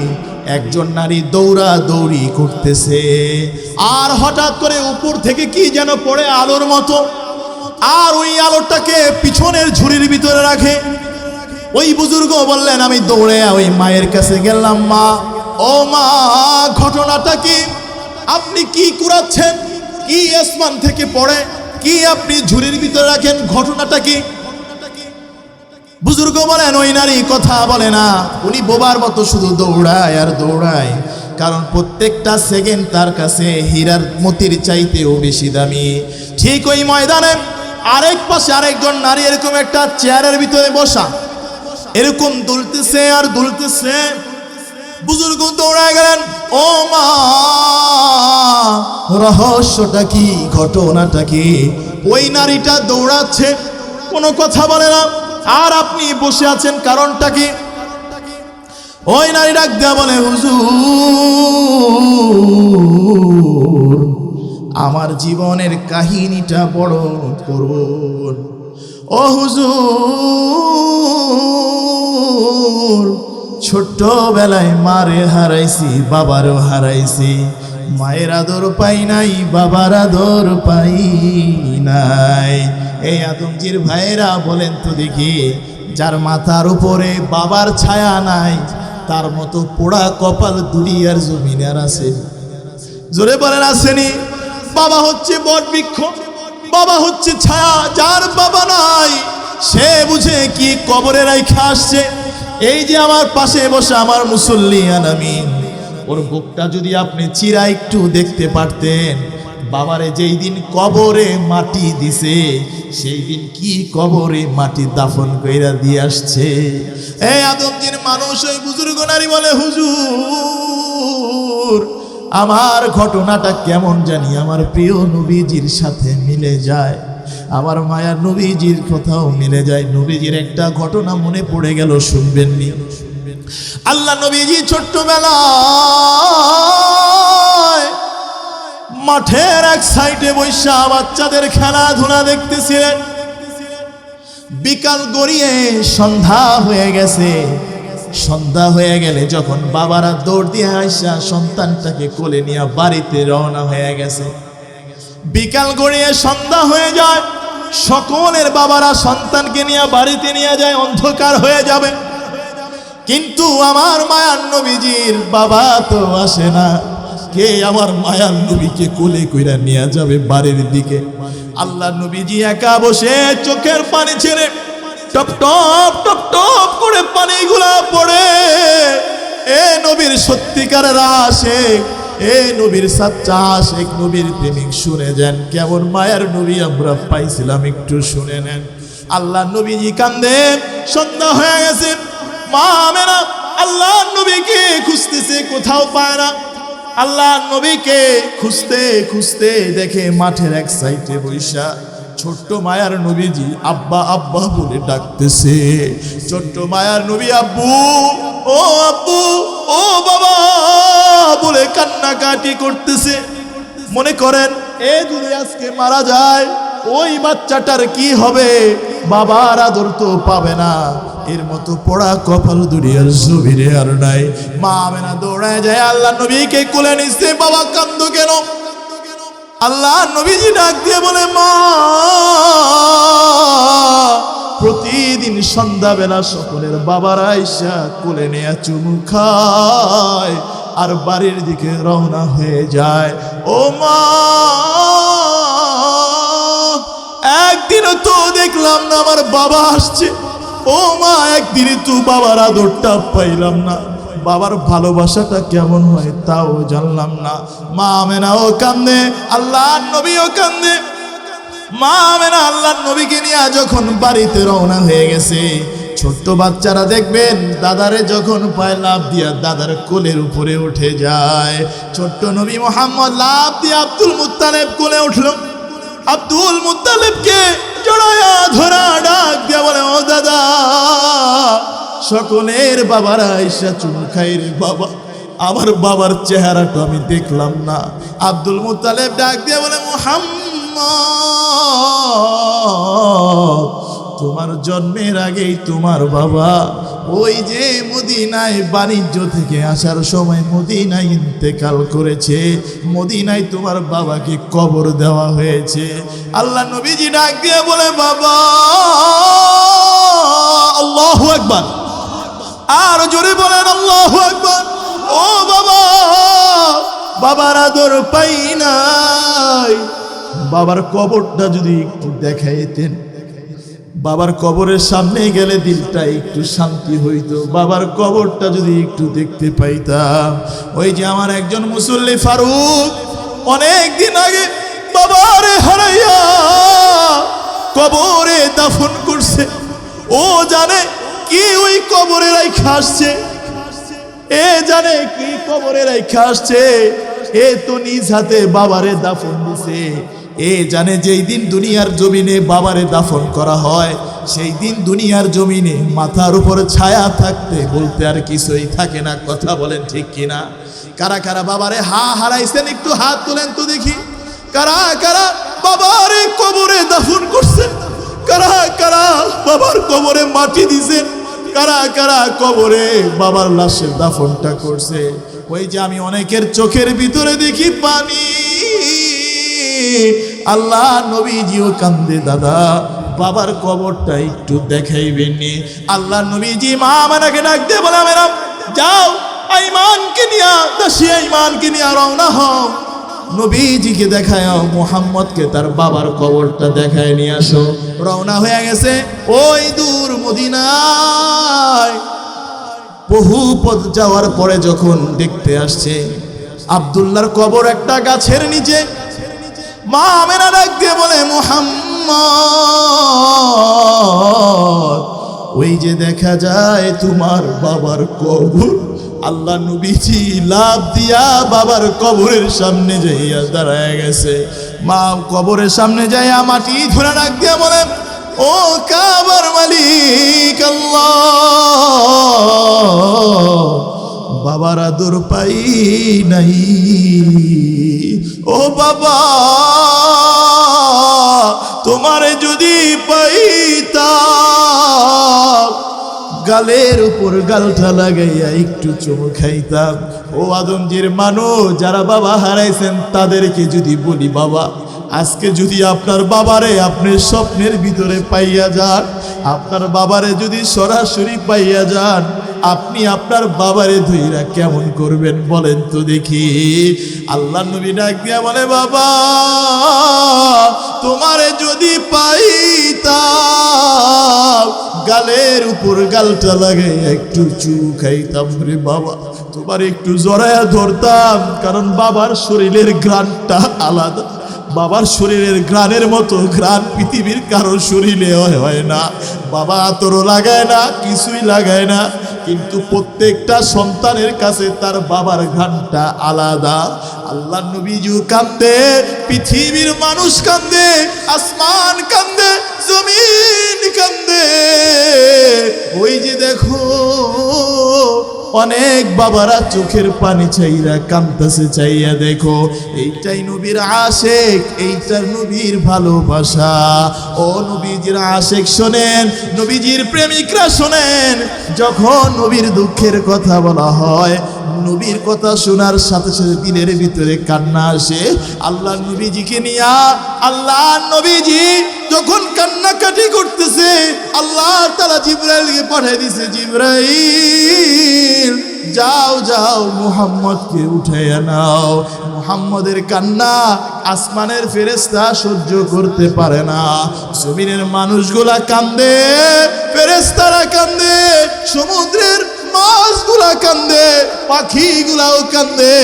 একজন নারী দৌড়াদৌড়ি করতেছে, আর হঠাৎ করে উপর থেকে কি যেন পড়ে আলোর মতো, আর ওই আলোটাকে পিছনের ঝুড়ির ভিতরে রাখে। ওই বুজুর্গ বললেন, আমি দৌড়ে ওই মায়ের কাছে গেলাম, মা, ও মা, ঘটনাটা কি? আপনি কি কুড়াচ্ছেন? কি আসমান থেকে পড়ে? কি আপনি ঝুড়ির ভিতরে রাখেন? ঘটনাটা কি? বুজুর্গ বলেন, ওই নারী কথা বলে না, উনি বোবার মতো শুধু দৌড়ায় আর দৌড়ায়, কারণ প্রত্যেকটা সেকেন্ড তার কাছে হীরার মতির চাইতেও বেশি দামি। ঠিক ওই ময়দানে আরেক পাশে আরেকজন নারী এরকম একটা চেয়ারের ভিতরে বসা, এরকম দুলতেছে আর দুলতেছে। বুজুর্গ দৌড়ায় গেলেন, ও মা, রহস্যটা কি? ঘটনাটা কি? ওই নারীটা দৌড়াচ্ছে, কোনো কথা বলে না, আর আপনি বসে আছেন, কারণটা কি? ওই নারী ডাক দেয়া বলে, হুজুর, আমার জীবনের কাহিনীটা বড় করুন। ও হুজুর, ছোট্টবেলায় মারে হারাইছি, বাবারও হারাইছি, মায়ের আদর পাই নাই, বাবার আদর পাই নাই। এই আদমজির ভাইরা বলেন তো দেখি, যার মাথার উপরে বাবার ছায়া নাই, তার মতো পোড়া কপাল দুনিয়ার জমিনে আর আছে? জোরে বলেন, আসেনি? বাবা হচ্ছে বট বৃক্ষ, বাবা হচ্ছে ছায়া। যার বাবা নাই সে বুঝে কি কবরে রাইখা আসছে। এই যে আমার পাশে বসে আমার মুসল্লিয়ান আমিন, ওর বুকটা যদি আপনি চিরা একটু দেখতে পারতেন, বাবারে যেই দিন কবরে মাটি দিছে, সেই দিন কি কবরে মাটি দাফন কইরা দিয়ে আসছে। এই আদমজির মানুষ ওই বুজুর্গ নারী বলে, হুজুর, আমার ঘটনাটা কেমন জানি আমার প্রিয় নবীজির সাথে মিলে যায়, আমার মায়ার নবীজির কথাও মিলে যায়। নবীজির একটা ঘটনা মনে পড়ে গেল, শুনবেননি? আল্লাহ নবীজি ছোট্টবেলায় মাঠের এক সাইডে বৈশা বাচ্চাদের খেলাধুলা দেখতেছিলেন। বিকাল গড়িয়ে সন্ধ্যা হয়ে গেছে। সন্ধ্যা হয়ে গেলে যখন বাবারা দৌড় দিয়ে আইসা সন্তানটাকে কোলে নিয়ে বাড়িতে রওনা হয়ে গেছে। বিকাল গড়িয়ে সন্ধ্যা হয়ে যায়, সকলের বাবারা সন্তানকে নিয়ে বাড়িতে নিয়ে যায়, অন্ধকার হয়ে যাবে। কিন্তু আমার মায়ার নবীজির বাবা তো আসে না। কে আমার মায়ার নবীকে কোলে কইরা নিয়ে যাবে বাড়ির দিকে? আল্লাহ নবীজি একা বসে চোখের পানি ছেড়ে টপ টপ টপ টপ করে পানিগুলা পড়ে। এ নবীর সত্যিকারের আশিক, এ নবীর সাচ্চা আশিক, নবীর প্রেমিক, শুনে যান কেমন মায়ার নবী আমরা পাইছিলাম, একটু শুনে নেন। আল্লাহ নবীজি কান্দে। সন্ধ্যা হয়ে গেছে, মা আমেনা আল্লাহ নবীকে খুঁজতেছে, কোথাও পায় না। আল্লাহ নবীকে খুঁজতে খুঁজতে দেখে মাঠের এক সাইডে বৈশা ছোট্ট মায়ার নবীজি আব্বা আব্বা বলে ডাকতেছে। ছোট্ট মায়ার নবী আব্বু, ও আব্বু, ও বাবা বলে কান্নাকাটি করতেছে। মনে করেন এ যদি আজকে মারা যায় ওই বাচ্চাটার কি হবে? বাবার আদর তো পাবে না। এর মতো পোড়া কপাল দুনিয়ার জমিনে আর নাই। মা আমেনা দৌড়ায় যায় আল্লাহ নবীকে কোলে নিচ্ছে। বাবা কান্দো কেন? আল্লাহ নবীজি ডাক দিয়ে বলে, মা প্রতিদিন সন্ধ্যাবেলা সকলের বাবার আইসা কোলে নিয়ে চুমু খায় আর বাড়ির দিকে রওনা হয়ে যায়। ও মা, একদিনও তো দেখলাম না আমার বাবা আসছে। ও মা, একদিনই তো বাবার আদরটা পাইলাম না, বাবার ভালোবাসাটা কেমন হয় তাও জানলাম না। মা আমেনাও কান্দে, আল্লাহ নবীও কান্দে। মা আমেনা আল্লাহ নবীকে নিয়ে যখন বাড়িতে রওনা হয়ে গেছে, ছোট্ট বাচ্চারা দেখবেন দাদারে যখন পায় লাফ দিয়া দাদার কোলের উপরে উঠে যায়। ছোট্ট নবী মুহাম্মদ লাফ দিয়ে আব্দুল মুত্তালিব কোলে উঠল। আব্দুল মুত্তালিবকে জড়ায়া ধরা ডাক দিয়া বলে, ও দাদা, সকলের বাবারা আইসা চুমু খাই রে বাবা, আমার বাবার চেহারাটা আমি দেখলাম না। আব্দুল মুত্তালিব ডাক দিয়া বলে, মুহাম্মদ, তোমার জন্মের আগেই তোমার বাবা ওই যে মদিনায় বাণিজ্য থেকে আসার সময় মদিনায় ইন্তেকাল করেছে। মদিনায় তোমার বাবাকে কবর দেওয়া হয়েছে। আল্লাহ নবীজি ডাক দিয়ে বলে, বাবা। আল্লাহু আকবার, আর জোরে বলেন আল্লাহু আকবার। ও বাবা, বাবার আদর পাই নাই। বাবার কবরটা যদি একটু দেখাইতেন, বাবার কবরের সামনে গেলে দিলটা একটু শান্তি হইতো। বাবার কবরটা যদি একটু দেখতে পাইতাম। ওই যে আমার একজন মুসল্লি ফারুক অনেক দিন আগে বাবারে হারাইয়া কবরে দাফন করছে। ও জানে কি ওই কবরে রাইখা আসছে, এ জানে কি কবরে রাইখা আসছে। এ তো নিজ হাতে বাবারে দাফন দিছে। এ জানে যেই দিন দুনিয়ার জমিনে বাবারে দাফন করা হয় সেই দিন দুনিয়ার জমিনে মাথার উপর ছায়া থাকতে বলতে আর কিছুই থাকে না। কথা বলেন ঠিক কিনা? কারা কারা বাবারে হারাইছেন একটু হাত তোলেন তো দেখি। কারা কারা বাবারে কবরে দাফন করছেন? কারা কারা বাবার কবরে মাটি দিছেন? কারা কারা কবরে বাবার লাশের দাফনটা করছে? ওই যে আমি অনেকের চোখের ভিতরে দেখি পানি। আল্লাহ নবীজিও কান্দে, দাদা বাবার কবরটা একটু দেখাইবেন নি। আল্লাহ নবীজি মা আমাকে ডাক দিয়ে বলে, আমেনা যাও আইমানকে নিয়া, দাসী আইমানকে নিয়া রওনা হও, নবীজিকে দেখায়, মুহাম্মদকে তার বাবার কবরটা দেখায় নিয়ে আসো। রওনা হয়ে গেছে ওই দূর মদিনায়। বহু পথ যাওয়ার পরে যখন দেখতে আসছে আব্দুল্লাহর কবর একটা গাছের নিচে, মা আমেনা ডাক দিয়ে বলে, মুহাম্মদ, ওই যে দেখা যায় তোমার বাবার কবর। আল্লাহ নবীজি লাফ দিয়া বাবার কবরের সামনে যাইয়া দাঁড়ায় গেছে। মা কবরের সামনে যাইয়া মাটি ধরে ডাক দিয়া বলে, ও কাবার মালিক আল্লাহ, বাবার আদর পাই নাই। ও বাবা, তোমারে যদি পাইতাম গালের উপর গালটা লাগাইয়া একটু চুমু খাইতাম। ও আদমজির মানুষ যারা বাবা হারাইছেন তাদেরকে যদি বলি, বাবা আজকে যদি আপনার বাবারে আপনি স্বপ্নের ভিতরে পাইয়া যান, আপনার বাবারে যদি সরাসরি পাইয়া যান, আপনি আপনার বাবারে ধইরা কেমন করবেন বলেন তো দেখি। আল্লাহ নবী ডাক দিয়া বলে, বাবা তোমারে যদি পাইতাম গালের উপর গালটা লাগে একটু চুমু খাইতাম রে বাবা, তোমার একটু জড়ায়া ধরতাম, কারণ বাবার শরীরের ঘ্রাণটা আলাদা। বাবার শরীরের ঘ্রাণের মতো ঘ্রাণ পৃথিবীর কারো শরীরে হয় না। বাবা আতরও লাগায় না, কিছুই লাগায় না, কিন্তু প্রত্যেকটা সন্তানের কাছে তার বাবার ঘানটা আলাদা। আল্লাহ নবীজিও কান্দে, পৃথিবীর মানুষ কান্দে, আসমান কান্দে, জমিন কান্দে। ওই যে দেখো অনেক বাবারা চোখের পানি চাইরা কাঁদতেছে, চাইয়া দেখো এইটাই নবীর আশেক, এইটার নবীর ভালোবাসা। ও নবীজির আশেক শোনেন, নবীজির প্রেমিকরা শোনেন, যখন নবীর দুঃখের কথা বলা হয়, নবীর কথা শোনার সাথে সাথে দিলের ভিতরে কান্না আসে। আল্লাহ নবীজিকে নিয়া আল্লাহ নবীজি যখন কান্নাকাটি করতেছে, আল্লাহ তাআলা জিবরাইলকে পাঠিয়ে দিয়েছে, জিবরাইল যাও যাও মুহাম্মদকে উঠাইয়া নাও। মুহাম্মদের কান্না আসমানের ফেরেশতা সহ্য করতে পারে না, জমিনের মানুষগুলা কান্দে, ফেরেশতারা কান্দে, সমুদ্রের মাছগুলা কান্দে, পাখিগুলাও কান্দে।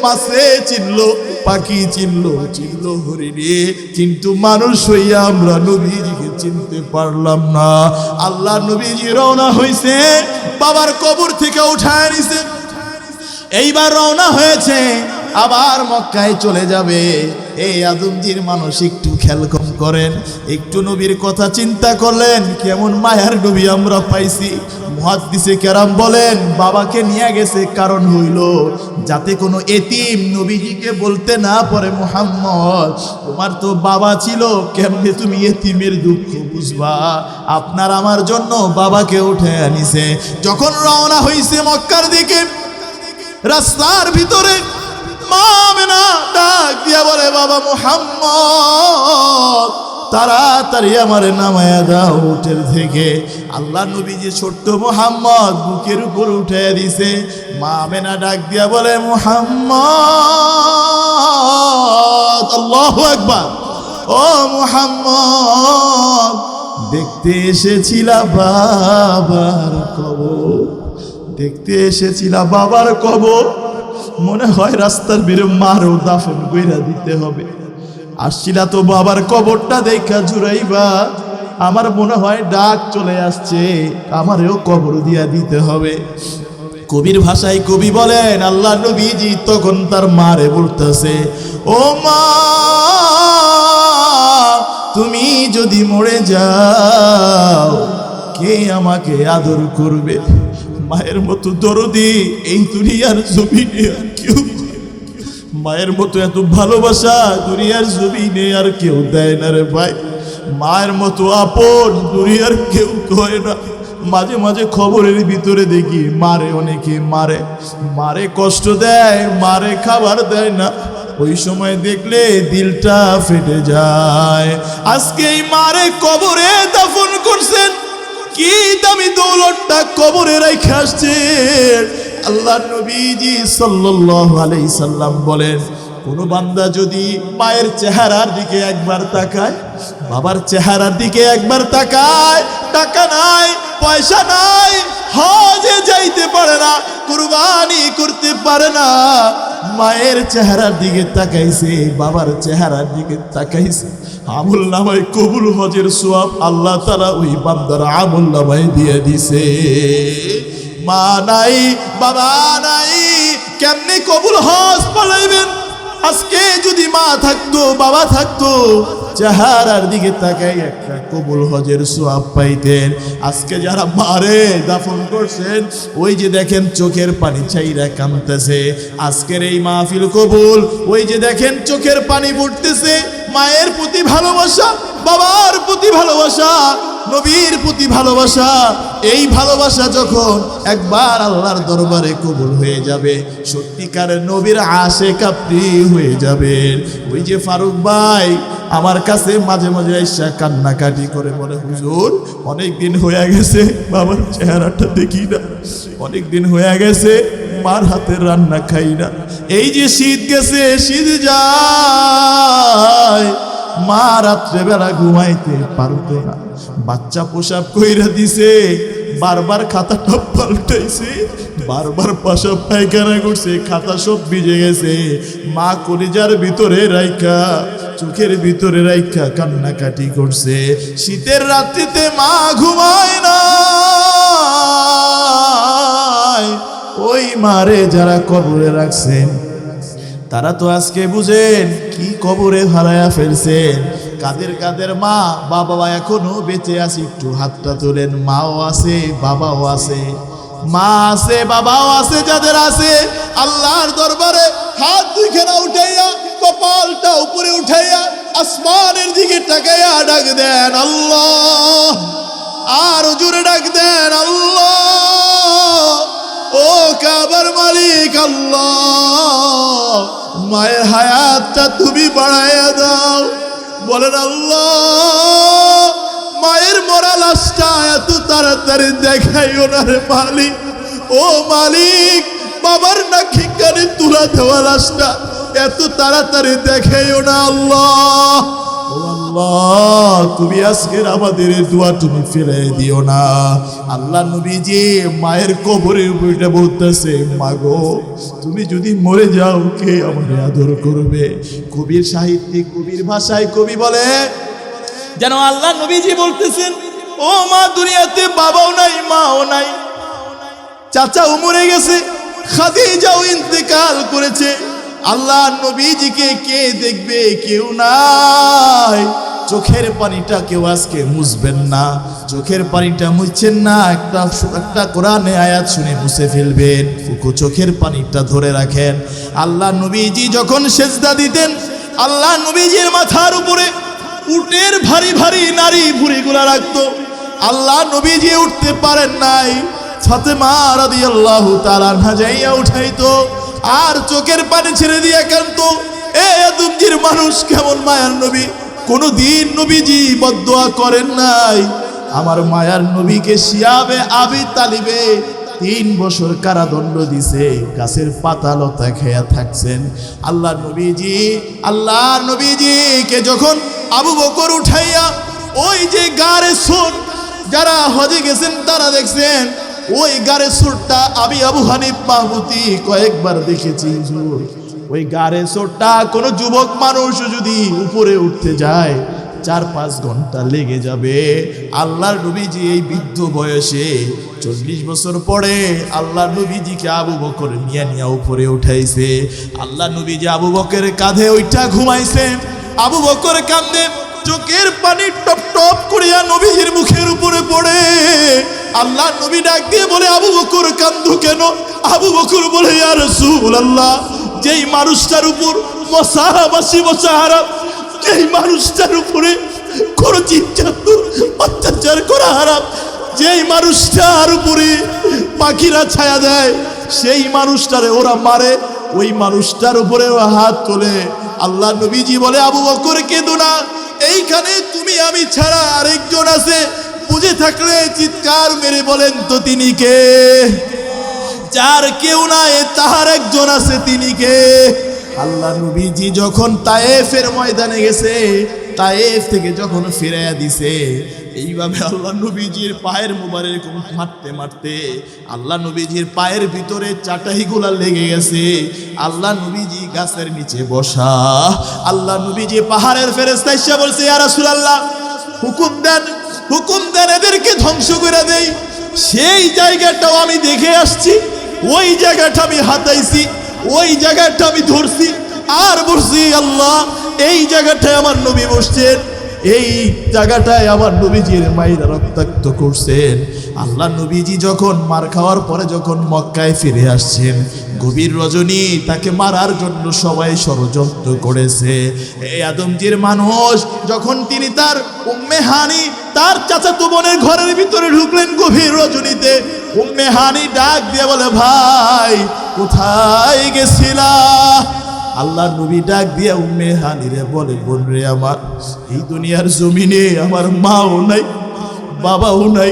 মাছে চিনল, পাখি চিনল, চিনল হরিণী, কিন্তু মানুষ হইয়া আমরা নবীজিকে চিনতে পারলাম না। আল্লাহ নবীজি রওনা হইছে, বাবার কবর থেকে উঠায় নিছে, এইবার রওনা হয়েছে, আবার মক্কায় চলে যাবে। এই আদমজির মানুষ একটু খেয়াল কম করেন, একটু নবীর কথা চিন্তা করলেন, কেমন মায়ার নবী আমরা পাইছি। মুহাদ্দিসে কেরাম বলেন, বাবাকে নিয়ে গেছে কারণ হইল যাতে কোনো এতিম নবীজিকে বলতে না পারে, মুহাম্মদ তোমার তো বাবা ছিল, কেমনে তুমি এতিমের দুঃখ বুঝবা। আপনার আমার জন্য বাবাকে উঠে আনিছে। যখন রওনা হইছে মক্কার দিকে, রাস্তার ভিতরে মা আমেনা ডাক দিয়া বলে, বাবা মুহাম্মদ তাড়াতাড়ি আমারে নামায়া দাও উটের থেকে। আল্লাহ নবীজি ছোট্ট মুহাম্মদ বুকের উপর উঠে দিছে। মা আমেনা ডাক দিয়া বলে, মুহাম্মদ, আল্লাহু আকবার, ও মুহাম্মদ দেখতে এসেছিলা বাবার কবর, দেখতে এসেছিলা বাবার কবর, মনে হয় রাস্তার বেরো মারও দাফন কইরা দিতে হবে। আসছিলা তো বাবার কবরটা দেখা জুড়াইবা, আমার মনে হয় ডাক চলে আসছে, আমারেও কবর দিয়া দিতে হবে। কবির ভাষায় কবি বলেন, আল্লাহ নবীজি তখন তার মারে বলতেছে, ও মা তুমি যদি মরে যাও কে আমাকে আদর করবে? মায়ের মতো দরদি এই দুনিয়ার জমিনে আর কেউ, মায়ের মতো এত ভালোবাসা দুনিয়ার জমিনে আর কেউ দেয় না রে ভাই। মায়ের মতো আপন দুনিয়ার কেউ কয় না। মাঝে মাঝে খবরের ভিতরে দেখি মারে অনেকে মারে, মারে কষ্ট দেয়, মারে খাবার দেয় না। ওই সময় দেখলে দিলটা ফেটে যায়। আজকে এই মারে কবরে দাফন করছেন, কি দামি দৌলতটা কবরে রেখে আসছেন। আল্লাহ নবীজি সাল্লাল্লাহু আলাইহি সাল্লাম বলেন, কোন বান্দা যদি মায়ের চেহারার দিকে একবার তাকায়, বাবার চেহারার দিকে একবার তাকায়, টাকা নাই, পয়সা নাই, হজে যাইতে পারে না, কুরবানি করতে পারে না, মায়ের চেহারার দিকে তাকাইছে, বাবার চেহারার দিকে তাকাইছে, আমল নামায় কবুল হজের সওয়াব আল্লাহ তাআলা ওই বান্দার আমল নামায় দিয়ে দিছে। মা নাই, বাবা নাই, কেমনে কবুল হজ পালাইবেন? আজকে যদি মা থাকতো, বাবা থাকতো, চেহারার দিকে তাকাই একটা কবুল হজের সওয়াব পাইতেন। আজকে যারা মারে দাফন করছেন, ওই যে দেখেন চোখের পানি চাইরা কাঁদতেছে। আজকের এই মাহফিল কবুল, ওই যে দেখেন চোখের পানি পড়তেছে। মায়ের প্রতি ভালোবাসা, বাবার প্রতি ভালোবাসা, নবীর প্রতি ভালোবাসা, এই ভালোবাসা যখন একবার আল্লাহর দরবারে কবুল হয়ে যাবে, সত্যিকারের নবীর আশেক আপনি হয়ে যাবেন। ওই যে ফারুক ভাই আমার কাছে মাঝে মাঝে এসে কান্নাকাটি করে বলে, হুজুর অনেক দিন হয়ে গেছে বাবার চেহারাটা দেখি না, অনেক দিন হয়ে গেছে মার হাতের রান্না খাই না। এই যে শীত গেছে, শীত যায়, মা রাত্রেবেলা ঘুমাইতে পারতো না, বাচ্চা পোশাক কইরা দিছে, বারবার খাতাটা পাল্টাইছে, বারবার পেশাব পায়খানা করছে, খাতা সব ভিজে গেছে। মা কলিজার ভিতরে রাইখা, চোখের ভিতরে রাইখা কান্নাকাটি করছে। শীতের রাত্রিতে মা ঘুমায় না, ওই মারে যারা কবরে রাখছেন তারা তো আজকে বুঝেন কি কবরে হারায়া ফেলছেন। কাদের কাদের মা বাবা এখনো বেঁচে আছে একটু হাতটা তোলেন। মাও আছে, বাবাও আছে, মা আছে, বাবাও আছে। যাদের আছে আল্লাহর দরবারে হাত দুইখানা উঠাইয়া কপালটা উপরে উঠাইয়া আসমানের দিকে তাকাইয়া ডাক দেন আল্লাহ, আর জোরে ডাক দেন আল্লাহ। ও কাবার মালিক আল্লাহ, মায়ের হায়াতটা তুমি বাড়াইয়া দাও। বলেন আল্লাহ, মায়ের মরা লাশটা এত তাড়াতাড়ি দেখাইও না রে মালিক। ও মালিক, বাবার নাকি কানে তুলা দেওয়া লাশটা এত তাড়াতাড়ি দেখাইও না আল্লাহ। ও আল্লাহ, তুমি আজকের আমাদের দোয়া তুমি ফেলে দিও না। আল্লাহ নবীজি মায়ের কবরের উপরে বলতেছে, মাগো তুমি যদি মরে যাও কে আমাকে আদর করবে? কবির সাহিত্যিক, কবির ভাষায় কবি বলে যেন আল্লাহ নবীজি বলতেছেন, ও মা দুনিয়াতে বাবাও নাই, মাও নাই, চাচাও মরে গেছে, খাদিজাও ইন্তেকাল করেছে, আল্লাহ নবীজিকে কে দেখবে? কেউ নাই। চোখের পানিটা কেউ আজকে মুছবেন না, চোখের পানিটা মুছছেন না, একটা কোরআনে আয়াত শুনে মুছে ফেলবেন। চোখের পানিটা ধরে রাখেন। আল্লাহ নবীজি যখন সেজদা দিতেন, আল্লাহ নবীজির মাথার উপরে উটের ভারী ভারী নারী ভুঁড়িগুলা রাখতো। আল্লাহ নবীজি উঠতে পারেন নাই, ফাতেমা রাদিয়াল্লাহু তাআলা আনহা যাইয়া উঠাইতো আর চোখের পানি ছেড়ে দিয়ে কাঁদতো। এ আদমজির মানুষ কেমন মায়ার নবী, কোনদিন নবীজি বদদোয়া করেন নাই। আমার মায়ার নবীকে শিয়াবে আবি তালিবে 3 বছর কারাদণ্ড দিছে, গাছের পাতা লতা খেয়া থাকছেন। আল্লাহ নবীজিকে যখন আবু বকর উঠাইয়া ওই যে গারে সোর, যারা হজে গেছেন তারা দেখছেন ওই গারে সোরটা আমি আবু হানিফ মাহমুদি কয়েকবার দেখেছি। ওই গারে সোরটা কোনো যুবক মানুষ যদি উপরে উঠতে যায় 4-5 ঘন্টা লেগে যাবে। আল্লাহর নবীজি এই বৃদ্ধ বয়সে 40 বছর পরে আল্লাহ নবীজিকে আবু বকর নিয়ে উপরে উঠাইছে। আল্লাহ নবীজি আবু বকরের কাঁধে ওইটা ঘুমাইছে। আবু বকর কান্দে, চোখের পানি টপ টপ করিয়া নবীজির মুখের উপরে পড়ে। আল্লাহ নবী ডাক দিয়ে বলে, আবু বকর কান্দো কেন? আবু বকর বলে, ইয়া রাসূলুল্লাহ, যেই মানুষটার উপর মশাবাসি মশাহারাম, যেই মানুষটার উপরে কোনো জীবজন্তু অত্যাচার করা হারাম, যেই মানুষটার উপরে পাখিরা ছায়া দেয়, সেই মানুষটারে ওরা মারে, ওই মানুষটার উপরে হাত তোলে। আল্লাহ নবীজি বলে, আবু বকর কেঁদো না, এইখানে তুমি আমি ছাড়া আরেকজন আছে, বুঝে থাকলে চিৎকার মেরে বলেন তো তিনি কে? যার কেউ নাই তাহার একজন আছে, তিনি কে? আল্লাহ নবীজি যখন তায়েফের ময়দানে গেছে, তায়েফ থেকে যখন ফিরাইয়া দিছে, এইভাবে আল্লাহ নবীজির পায়ের মোবারক মারতে মারতে আল্লাহ নবীজির পায়ের ভিতরে চাটাইগুলা লেগে গেছে। আল্লাহ নবীজি গাছের নিচে বসা। আল্লাহ নবীজি পাহাড়ের ফেরেশতা এসে বলছে, ইয়া রাসূলুল্লাহ, হুকুম দেন এদেরকে ধ্বংস করে দেই। সেই জায়গাটাও আমি দেখে আসছি, ওই জায়গাটা আমি হাতাইছি, ওই জায়গাটা আমি ধরছি আর বলছি, আল্লাহ এই জায়গাটায় আমার নবী বসছেন, এই জায়গাটায় আমার নবীজির মায়েরা রক্তাক্ত করছেন। আল্লাহ নবীজি যখন মার খাওয়ার পরে যখন মক্কায় ফিরে আসছেন, গভীর রজনী তাকে মারার জন্য সবাই ষড়যন্ত্র করেছে। এই আদমজির মানুষ যখন তিনি তার উম্মে হানি, তার চাচাতো বোনের ঘরের ভিতরে ঢুকলেন গভীর রজনীতে, উম্মে হানি ডাক দিয়ে বলে, ভাই কোথায় গেছিলা? আল্লাহ নবী ডাক দিয়া উম্মে হানিরে বলে, বোন রে আমার, এই দুনিয়ার জমিনে আমার মাও নাই, বাবাও নাই,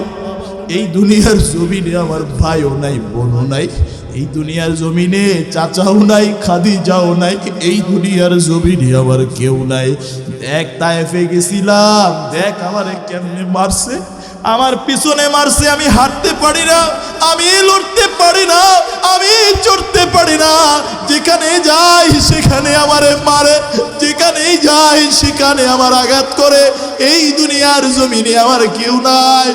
এই দুনিয়ার জমিনে আমার ভাইও নাই, বোনও নাই, এই দুনিয়ার জমিনে চাচাও নাই, খাদিজাও নাই, এই দুনিয়ার জমিনে আমার কেউ নাই। দেখ তায়েফে গেছিলাম, দেখ আমারে কেমনে মারছে, আমার পিছনে মারছে, আমি হাঁটতে পারি না, আমি লড়তে পারি না, আমি চড়তে পারি না, যেখানে যাই সেখানে আমারে মারে, যেখানেই যাই সেখানে আমার আঘাত করে, এই দুনিয়ার জমিনে আমার কেউ নাই।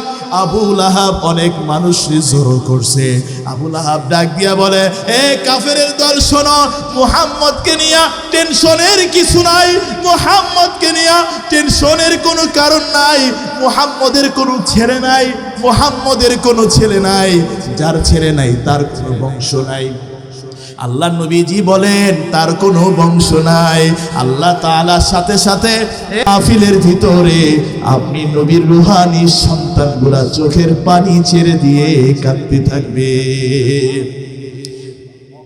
আবু লাহাব অনেক মানুষকে জড়ো করছে। আবু লাহাব ডাক দিয়া বলে, এ কাফেরের দল শোনো, মুহাম্মদকে নিয়ে টেনশনের কিছু নাই, মুহাম্মদকে নিয়ে টেনশনের কোনো কারণ নাই, মুহাম্মদের কোনো ছেলে নাই, মুহাম্মদের কোনো ছেলে নাই, যার ছেলে নাই তার কোনো বংশ নাই। আল্লাহ নবীজি বলেন তার কোনো বংশ নাই। আল্লাহ তাআলার সাথে সাথে মাহফিলের ভিতরে আপনি নবীর রুহানি সন্তানগুলা চোখের পানি ছেড়ে দিয়ে কাঁদতে থাকবে।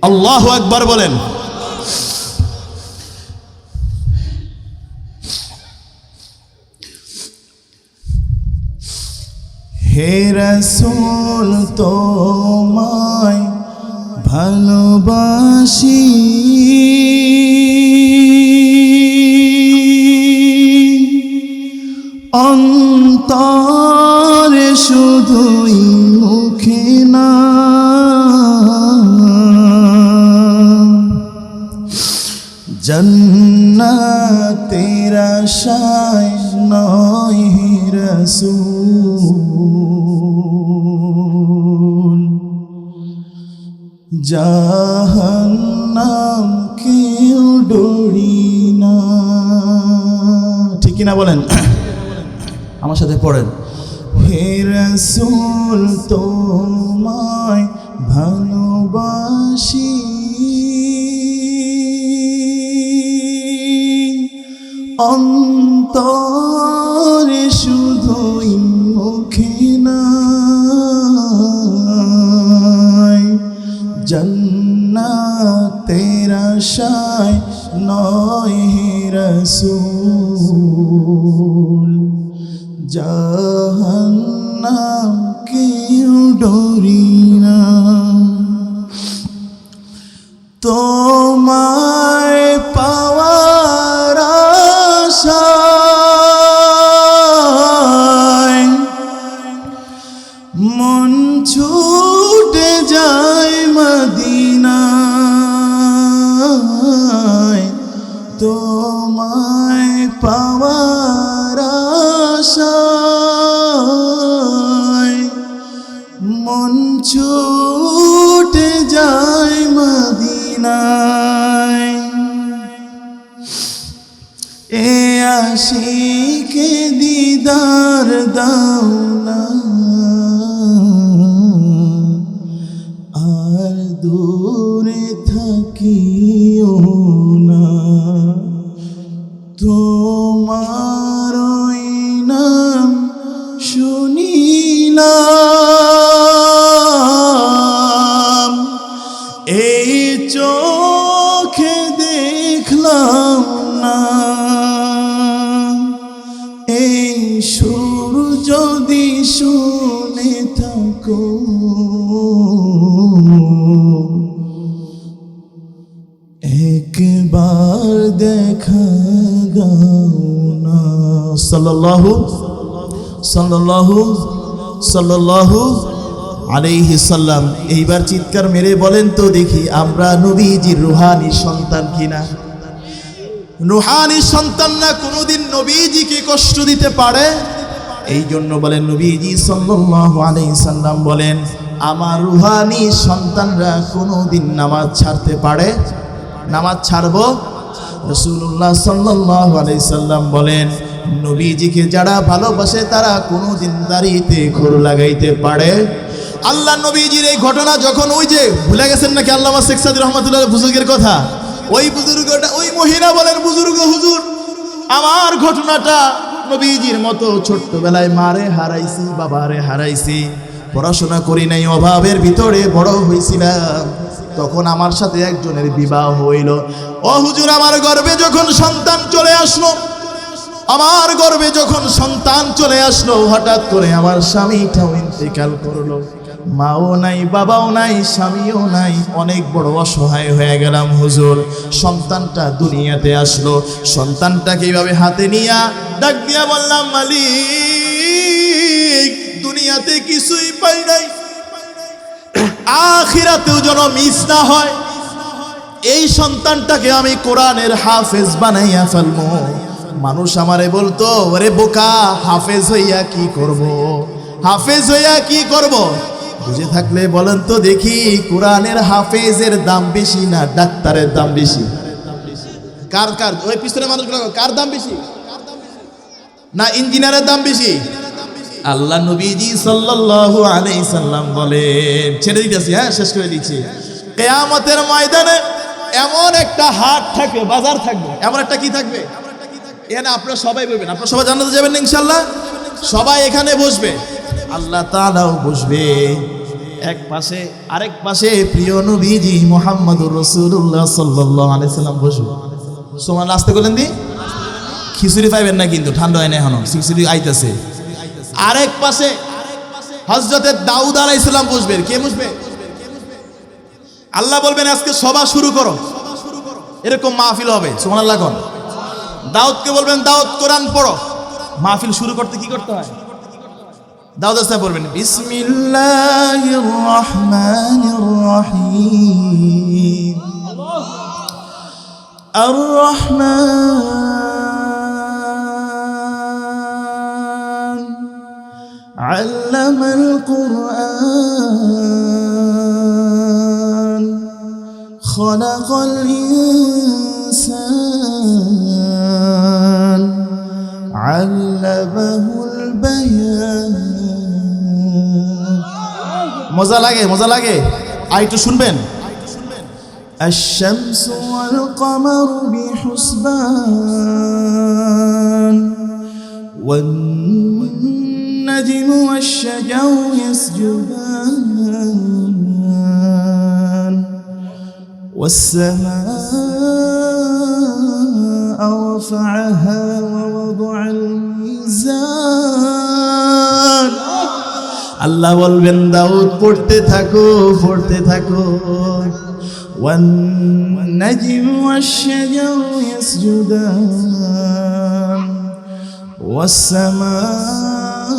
আল্লাহু আকবার বলেন। হে রাসূল তোমায় ভালোবাসি, অন্তরে শুধুই মুখে না, জান্নাতের আশায় নয় হে রাসূল, জাহান্নাম কেউ ডরি না। ঠিক কিনা বলেন? আমার সাথে পড়েন। হে রাসূল তোমায় ভালোবাসি, অন্তরে শুধুই মুখে না, জান্নাতের আশায় নয় হে রাসূল, জাহান্নাম কেউ ডরি না। তোমায় পাওয়ার আশায় মন ছুটে যায় মদিনায়, তোমায় পাওয়ার আশায় মন ছুটে যায় মদিনায়। এ আশিকে দিদার দাও না, আর দূরে থাকিও না, তোমার ওই নাম শুনিলাম, এই চোখে দেখলাম না, এই সুর যদি শুনে থাকো একবার দেখা দাও না। সাল্লাল্লাহু সাল্লাল্লাহু সাল্লাল্লাহু আলাইহি সাল্লাম। এইবার চিৎকার মেরে বলেন তো দেখি, আমরা নবীজির রুহানি সন্তান কিনা? রুহানি সন্তান না কোনোদিন নবীজিকে কষ্ট দিতে পারে? এই জন্য বলেন নবীজি সাল্লাল্লাহু আলাইহি সাল্লাম বলেন, আমার রুহানি সন্তানরা কোনোদিন নামাজ ছাড়তে পারে? নামাজ ছাড়বো? রাসূলুল্লাহ সাল্লাল্লাহু আলাইহি সাল্লাম বলেন, নবীজিকে যারা ভালোবাসে তারা কোনোদিন দাড়িতে খোর লাগাইতে পারে? আল্লাহ নবীজির এই ঘটনা যখন, ওই যে ভুলে গেছেন নাকি আল্লামা শেখ সাদী রহমাতুল্লাহ বুজুর্গের কথা, ওই বুজুর্গটা, ওই মহিলা বলেন, বুজুর্গ হুজুর আমার ঘটনাটা নবীজির মতো ছোট্টবেলায় মারে হারাইছি, বাবারে হারাইছি, পড়াশোনা করি নাই, অভাবের ভিতরে বড় হয়েছিলাম, তখন আমার সাথে একজনের বিবাহ হইল। ও হুজুর আমার গর্ভে যখন সন্তান চলে আসলো, আমার গর্ভে যখন সন্তান চলে আসলো, হঠাৎ করে আমার স্বামীটাও ইন্তেকাল করলো, মাও নাই, বাবাও নাই, স্বামীও নাই, অনেক বড় অসহায় হয়ে গেলাম হুজুর। সন্তানটা দুনিয়াতে আসলো, সন্তানটাকে এইভাবে হাতে নিয়ে ডাক দিয়া বললাম, মালিক দুনিয়াতে কিছুই পাই নাই, আখিরাতেও যেন মিস না হয়, এই সন্তানটাকে আমি কোরআনের হাফেজ বানাইয়া ফেলবো। মানুষ আমারে বলতো, ওরে বোকা, হাফেজ হইয়া কি করব? হাফেজ হইয়া কি করব? বুঝে থাকলে বলেন তো দেখি, কোরআনের হাফেজের দাম বেশি না ডাক্তারের দাম বেশি? কার কার ওই পিছনে মানুষগুলো কার দাম বেশি? না ইঞ্জিনিয়ারের দাম বেশি? আল্লাহ নবীজি সাল্লাল্লাহু আলাইহি সাল্লাম বলেন, ছেড়ে দিতেছি, হ্যাঁ শেষ করে দিচ্ছি, কিয়ামতের ময়দানে এমন একটা হাট থাকবে, বাজার থাকবে, এমন একটা কি থাকবে, এখানে আপনারা সবাই বসবেন, আপনারা সবাই জান্নাতে যাবেন না ইনশাআল্লাহ? সবাই এখানে বসবে, আল্লাহ তাআলাও বসবে। এক পাশে আরেক পাশে প্রিয় নবীজি মুহাম্মদুর রাসূলুল্লাহ সাল্লাল্লাহু আলাইহি সাল্লাম বসবে। সুবহানাল্লাহ, আস্তে বলেন দি, খিচুড়ি পাইবেন না কিন্তু, ঠান্ডা হয় না এখনো, খিচুড়ি আইতাছে। আরেক পাশে হযরতে দাউদ আলাইহিস সালাম বসবেন। কে বসবে? আল্লাহ বলবেন আজকে সভা শুরু করো, এরকম মাহফিল হবে। সুবহানাল্লাহ কোন? দাউদকে বলবেন দাউদ কোরআন পড়ো। মাহফিল শুরু করতে কি করতে হয়? দাউদ আসা বলবেন বিসমিল্লাহির রহমানির রহিম, আর রহমান আল্লামাল কুরআন খলাকাল ইনসান আল্লামাহুল বায়ান। মজা লাগে, মজা লাগে, আর একটু শুনবেন। الشمس والقمر بحسبان والنجم والشجر يسجدان والسماء رفعها ووضع الميزان। আল্লাহ বলবেন দাউদ পড়তে থাকো, পড়তে থাকো। والنجم والشجر يسجدان والسماء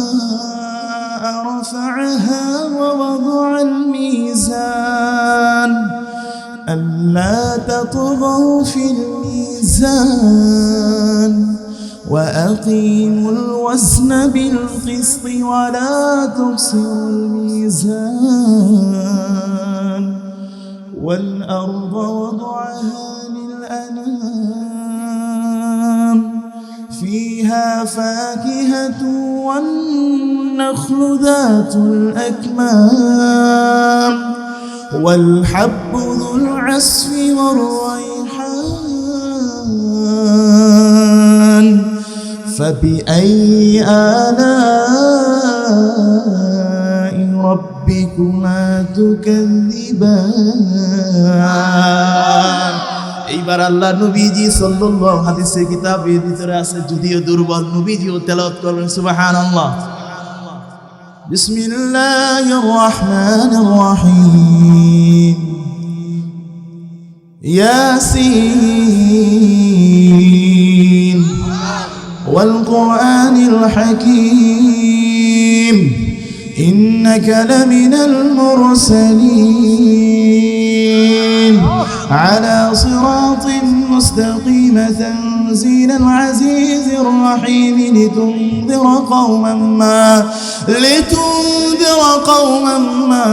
رفعها ووضع الميزان ألا تطغوا في الميزان وأقيموا الوزن بالقسط ولا تخسروا الميزان والأرض وضعها للأنام فيها فاكهة والنخل ذات الأكمام والحب ذو العصف والريحان فبأي آلاء ربكما تكذبان। এইবার আল্লাহ নবীজি সাল্লাল্লাহু হাদিসে কিতাবের ভিতরে আছে, যদিও দুর্বল, নবীজিও তেলাওয়াত করবেন সুবহানাল্লাহ। বিসমিল্লাহির রহমানির রহিম, ইয়াসিন ওয়াল কুরআনিল হাকীম إنك لمن المرسلين على صراط مستقيم تنزيل العزيز الرحيم لتنذر قوما ما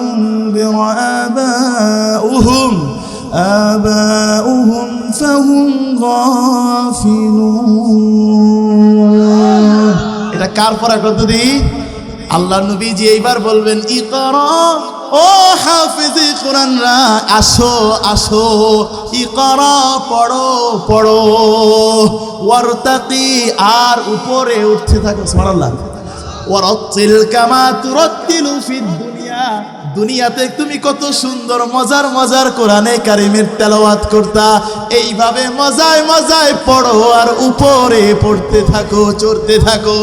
أنذر آباؤهم فهم غافلون। এটা কার পড়া পদ্ধতি? আল্লাহ নবীজি এইবার বলবেন ইকরা, ও হাফেজে কোরআনরা আসো আসো, ইকরা পড়ো পড়ো, ওয়ারতাকি আর উপরে উঠতে থাকো, সুবহানাল্লাহ, ওয়ারাতিল কামা তুরাতিলু ফিদ দুনিয়া, দুনিয়াতে তুমি কত সুন্দর মজার মজার কোরআনে কারিমের তেলাওয়াত করতা, এইভাবে মজায় মজায় পড়ো আর উপরে পড়তে থাকো, চড়তে থাকো।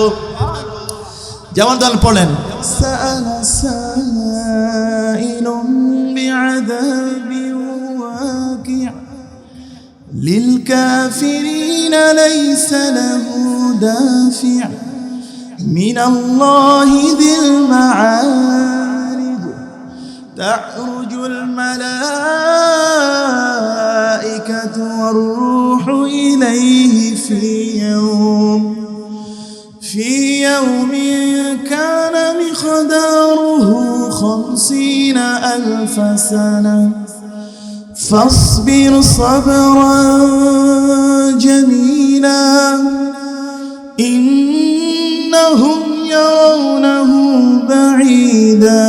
যেমন দল পড়েন সাআলা সাইলুম বিআযাবিন ওয়াকি' লিল কাফিরিনা লাইসা লাহু দাফি' মিনাল্লাহি যিল মাআরিজ তা'রুজুল মালাইকাতু ওয়ার রূহু ইলাইহি ফি في يوم كان مقداره 50,000 سنة فاصبر صبرا جميلا إنهم يرونه بعيدا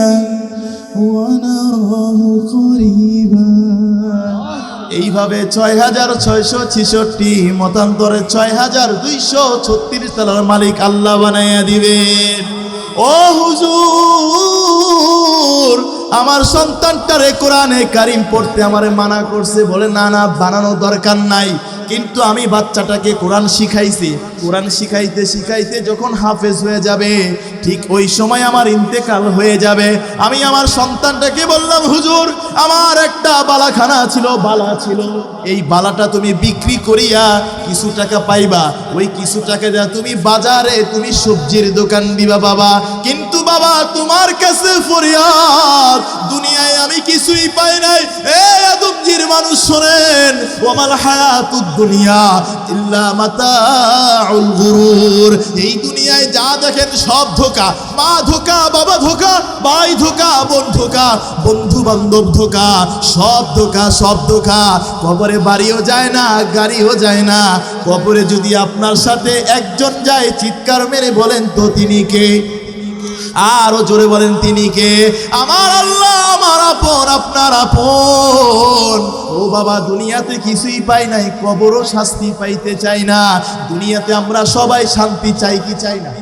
ونراه قريبا এইভাবে 6,666 মতান্তরে 6,236 তালার মালিক আল্লাহ বানাইয়া দিবেন। ও হুজুর, আমার সন্তানটারে কোরআনে কারিম পড়তে আমারে মানা করছে, বলে না না বানানোর দরকার নাই, কিন্তু আমি বাচ্চাটাকে কোরআন শিখাইছি। কোরআন শিখাইতে শিখাইতে যখন হাফেজ হয়ে যাবে, ঠিক ওই সময় আমার ইন্তেকাল হয়ে যাবে। আমি আমার সন্তানটাকে বললাম, হুজুর আমার একটা বালাখানা ছিল, বালা ছিল, এই বালাটা তুমি বিক্রি করিয়া কিছু টাকা পাইবা, ওই কিছু টাকা দেয়া তুমি বাজারে তুমি সবজির দোকান দিবা বাবা। কিন্তু বাবা তোমার কাছে ফরিয়াদ, দুনিয়ায় আমি কিছুই পাই নাই। এ আদমজির মানুষ শোনেন, ওয়ামাল হায়াতুদ দুনিয়া ইল্লা মাতাউল গুরুর। এই দুনিয়ায় যা দেখেন সব ধোঁকা, মা ধোঁকা, বাবা ধোঁকা, ভাই ধোঁকা, বোন ধোঁকা, বন্ধু বান্ধব ধোঁকা, সব ধোঁকা, সব ধোঁকা। কবরে বাড়িও যায় না, গাড়িও যায় না। কবরে যদি আপনার সাথে একজন যায়, চিৎকার মেরে বলেন তো তিনি কে? আরো জোরে বলেন তিনি কে? আমার আল্লাহ, আমার আপন, আপনার আপন। ও বাবা, দুনিয়াতে কিছুই পাই নাই, কবরও শাস্তি পাইতে চাই না। দুনিয়াতে আমরা সবাই শান্তি চাই কি চাই না?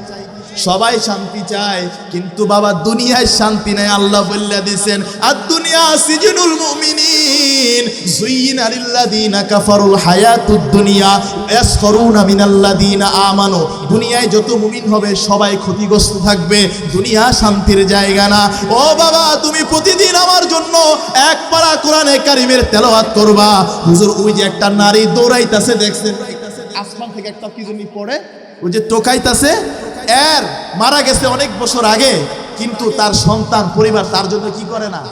সবাই শান্তি চায়, কিন্তু বাবা দুনিয়ায় শান্তি নাই। আল্লাহ বলে দিয়েছেন, আদ-দুনিয়া সিজনুল মুমিনিন যুইয়িনা লিল্লাযিনা কাফারুল হায়াতুদ দুনিয়া ইয়াসখরুনা মিনাল্লাযিনা আমানু। দুনিয়ায় যত মুমিন হবে সবাই ক্ষতিগ্রস্ত থাকবে, দুনিয়া শান্তির জায়গা না। ও বাবা, তুমি প্রতিদিন আমার জন্য এক পারা কোরআনে কারিমের তেলাওয়াত করবা। হুজুর ওই যে একটা নারী দৌড়াইতাছে, দেখছেন আসমান থেকে একটা কি জানি পড়ে, ওই যে টোকাইতাছে, এর মারা গেছে অনেক বছর আগে, কিন্তু তার সন্তান পরিবার তার জন্য কি করে না?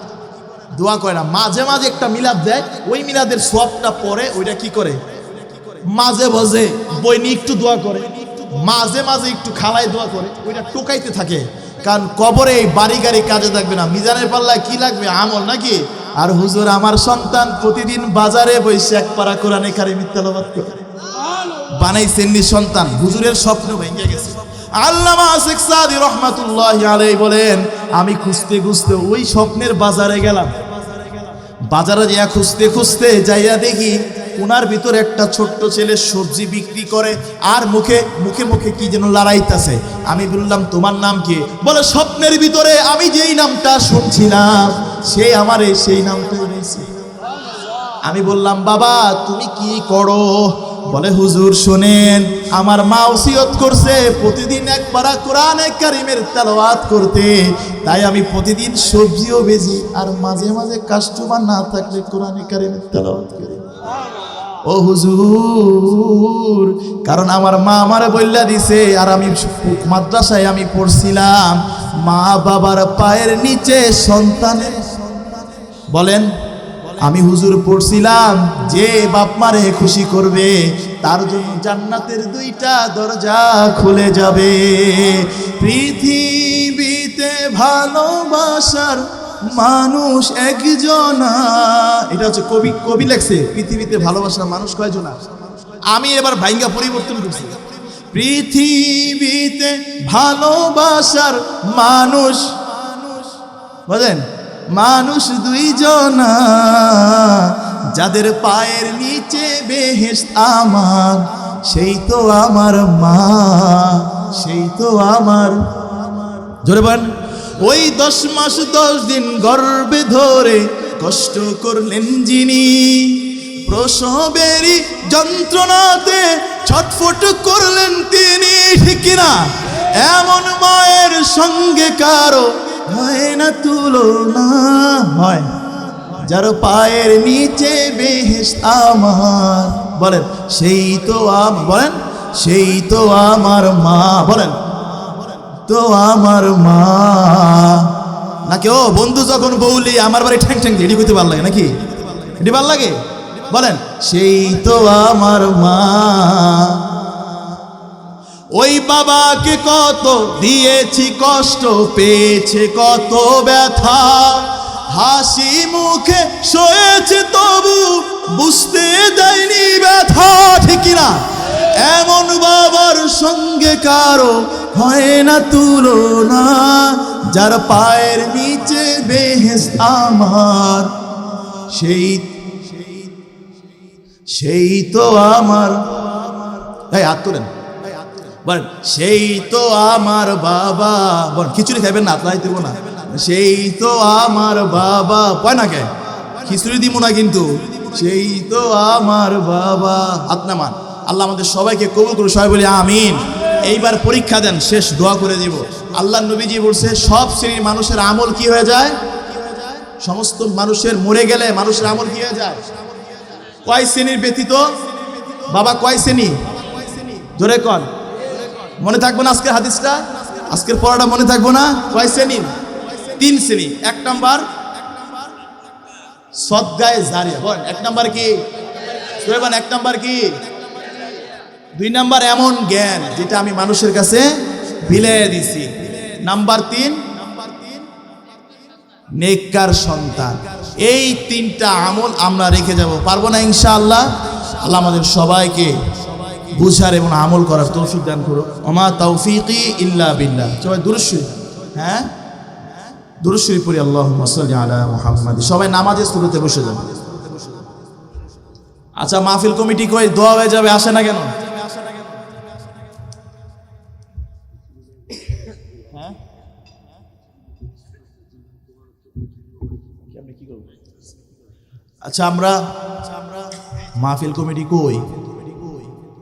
দোয়া করে না। মাঝে মাঝে একটা মিলাদ দেয়, ওই মিলাদের সওয়াবটা পরে ওইটা কি করে? মাঝে মাঝে বই নিয়ে একটু দোয়া করে, মাঝে মাঝে একটু খালায় দোয়া করে, ওইটা টোকাইতে থাকে। কারণ কবরে এই বাড়ি গাড়ি কাজে থাকবে না, মিজানের পাল্লায় কি লাগবে? আমল নাকি? আর হুজুর আমার সন্তান প্রতিদিন বাজারে বসে এক পারা কোরআনে কারিমের তেলাওয়াত করে বানাইছেন নি সন্তান। হুজুরের স্বপ্ন ভেঙে গেছে। আল্লামা শেখ সাদি রহমাতুল্লাহি আলাইহি বলেন, আমি খুঁজতে খুঁজতে ওই স্বপ্নের বাজারে গেলাম। বাজারে যাইয়া খুঁজতে খুঁজতে যাইয়া দেখি ওনার ভিতরে একটা ছোট্ট ছেলে সবজি বিক্রি করে, আর মুখে মুখে মুখে কি যেন লড়াইতেছে। আমি বললাম, তোমার নাম কি? বলে, স্বপ্নের ভিতরে আমি যেই নামটা শুনছিলাম সে আমারে সেই নামটা বলেছে। আমি বললাম, বাবা তুমি কি করো? বলে, হুজুর শোনেন, আমার মা ওসিয়ত করছে প্রতিদিন এক পারা কোরআনে কারিমের তেলাওয়াত করতে, তাই আমি প্রতিদিন সবজিও বেচি, আর মাঝে মাঝে কাস্টমার না থাকলে কোরআনে কারিমের তেলাওয়াত করি। ও হুজুর, কারণ আমার মা আমারে বইলা দিছে, আর আমি মাদ্রাসায় আমি পড়ছিলাম, মা বাবার পায়ের নিচে সন্তানের, বলেন আমি হুজুর পড়ছিলাম, যে বাপ মারে খুশি করবে তার জন্য জান্নাতের দুইটা দরজা খুলে যাবে। পৃথিবীতে ভালোবাসার মানুষ একজনা। এটা হচ্ছে কবি লেখছে, পৃথিবীতে ভালোবাসার মানুষ কয়জনা। আমি এবার ভাইঙ্গা পরিবর্তন করছি, পৃথিবীতে ভালোবাসার মানুষ, বুঝলেন, মানুষ দুইজনা, যাদের পায়ের নিচে বেহেশত আমার, সেই তো আমার মা, সেই তো আমার। জোরে বলেন, ওই 10 মাস 10 দিন গর্ভে ধরে কষ্ট করলেন যিনি, প্রসবেরই যন্ত্রণাতে ছটফট করলেন তিনি, ঠিক কিনা? এমন মায়ের সঙ্গে কারো হয় না তুলনা, হয় যার পায়ের নিচে বেহেশত আমার। বলেন, সেই তো বলেন, সেই তো আমার মা। বলেন, তো আমার মা। নাকি ও বন্ধু যখন বউলি আমার বাড়ি ঠ্যাং ঠ্যাং এডি করতে ভালো লাগে নাকি? এডি ভালো লাগে? বলেন, সেই তো আমার মা। ওই বাবাকে কত দিয়েছি কষ্ট, পেয়েছে কত ব্যথা, হাসি মুখে সয়েছে তবু বুঝতে দেয়নি ব্যথা, ঠিক কিনা? এমন বাবার সঙ্গে কারো হয় না তুলনা, যার পায়ের নিচে বেহেশত আমার, সেই তো আমার, এই হাত তোলেন বলেন, সেই তো আমার বাবা, বলেন খিচুড়ি খাইবেন না, আতলাই দেবো না, সেই তো আমার বাবা, কয় না কে খিচুড়ি দিব না কিন্তু, সেই তো আমার বাবা। হাত নামান। আল্লাহ আমাদের সবাইকে কবুল করুন, সবাই বলি আমিন। এইবার পরীক্ষা দেন, শেষ দোয়া করে দিব। আল্লাহ নবীজি বলছে সব শ্রেণীর মানুষের আমল কি হয়ে যায়? সমস্ত মানুষের মরে গেলে মানুষের আমল কি হয়ে যায়? কয় শ্রেণীর ব্যতীত বাবা, কয় শ্রেণী? জোরে কন, মনে থাকবো না আজকের হাদিসটা, আজকের পড়াটা মনে থাকবো না? কয় শ্রেণী? 3 শ্রেণী। 1 নাম্বার সদগায়ে জারিয়া, বলেন 1 নাম্বার কি? সোহেবান 1 নাম্বার কি? 2 নাম্বার এমন জ্ঞান যেটা আমি মানুষের কাছে বিলিয়ে দিছি। নাম্বার 3 নেককার সন্তান। এই 3টা আমল আমরা রেখে যাব, পারবো না ইনশাআল্লাহ? আল্লাহ আমাদের সবাইকে বুঝার এবং আমল করার তৌফিক দান করো। ওমা তাওফিকি ইল্লা বিল্লাহ। সবাই দুরূদ শরীফ, হ্যাঁ দুরূদ শরীফ পড়ি, আল্লাহুম্মা সাল্লি আলা মুহাম্মাদ। সবাই নামাজের শুরুতে বসে যাবে। আচ্ছা, মাহফিল কমিটি কই দোয়া হয়ে যাবে, আসে না কেন? হ্যাঁ আচ্ছা, আমরা মাহফিল কমিটি কই?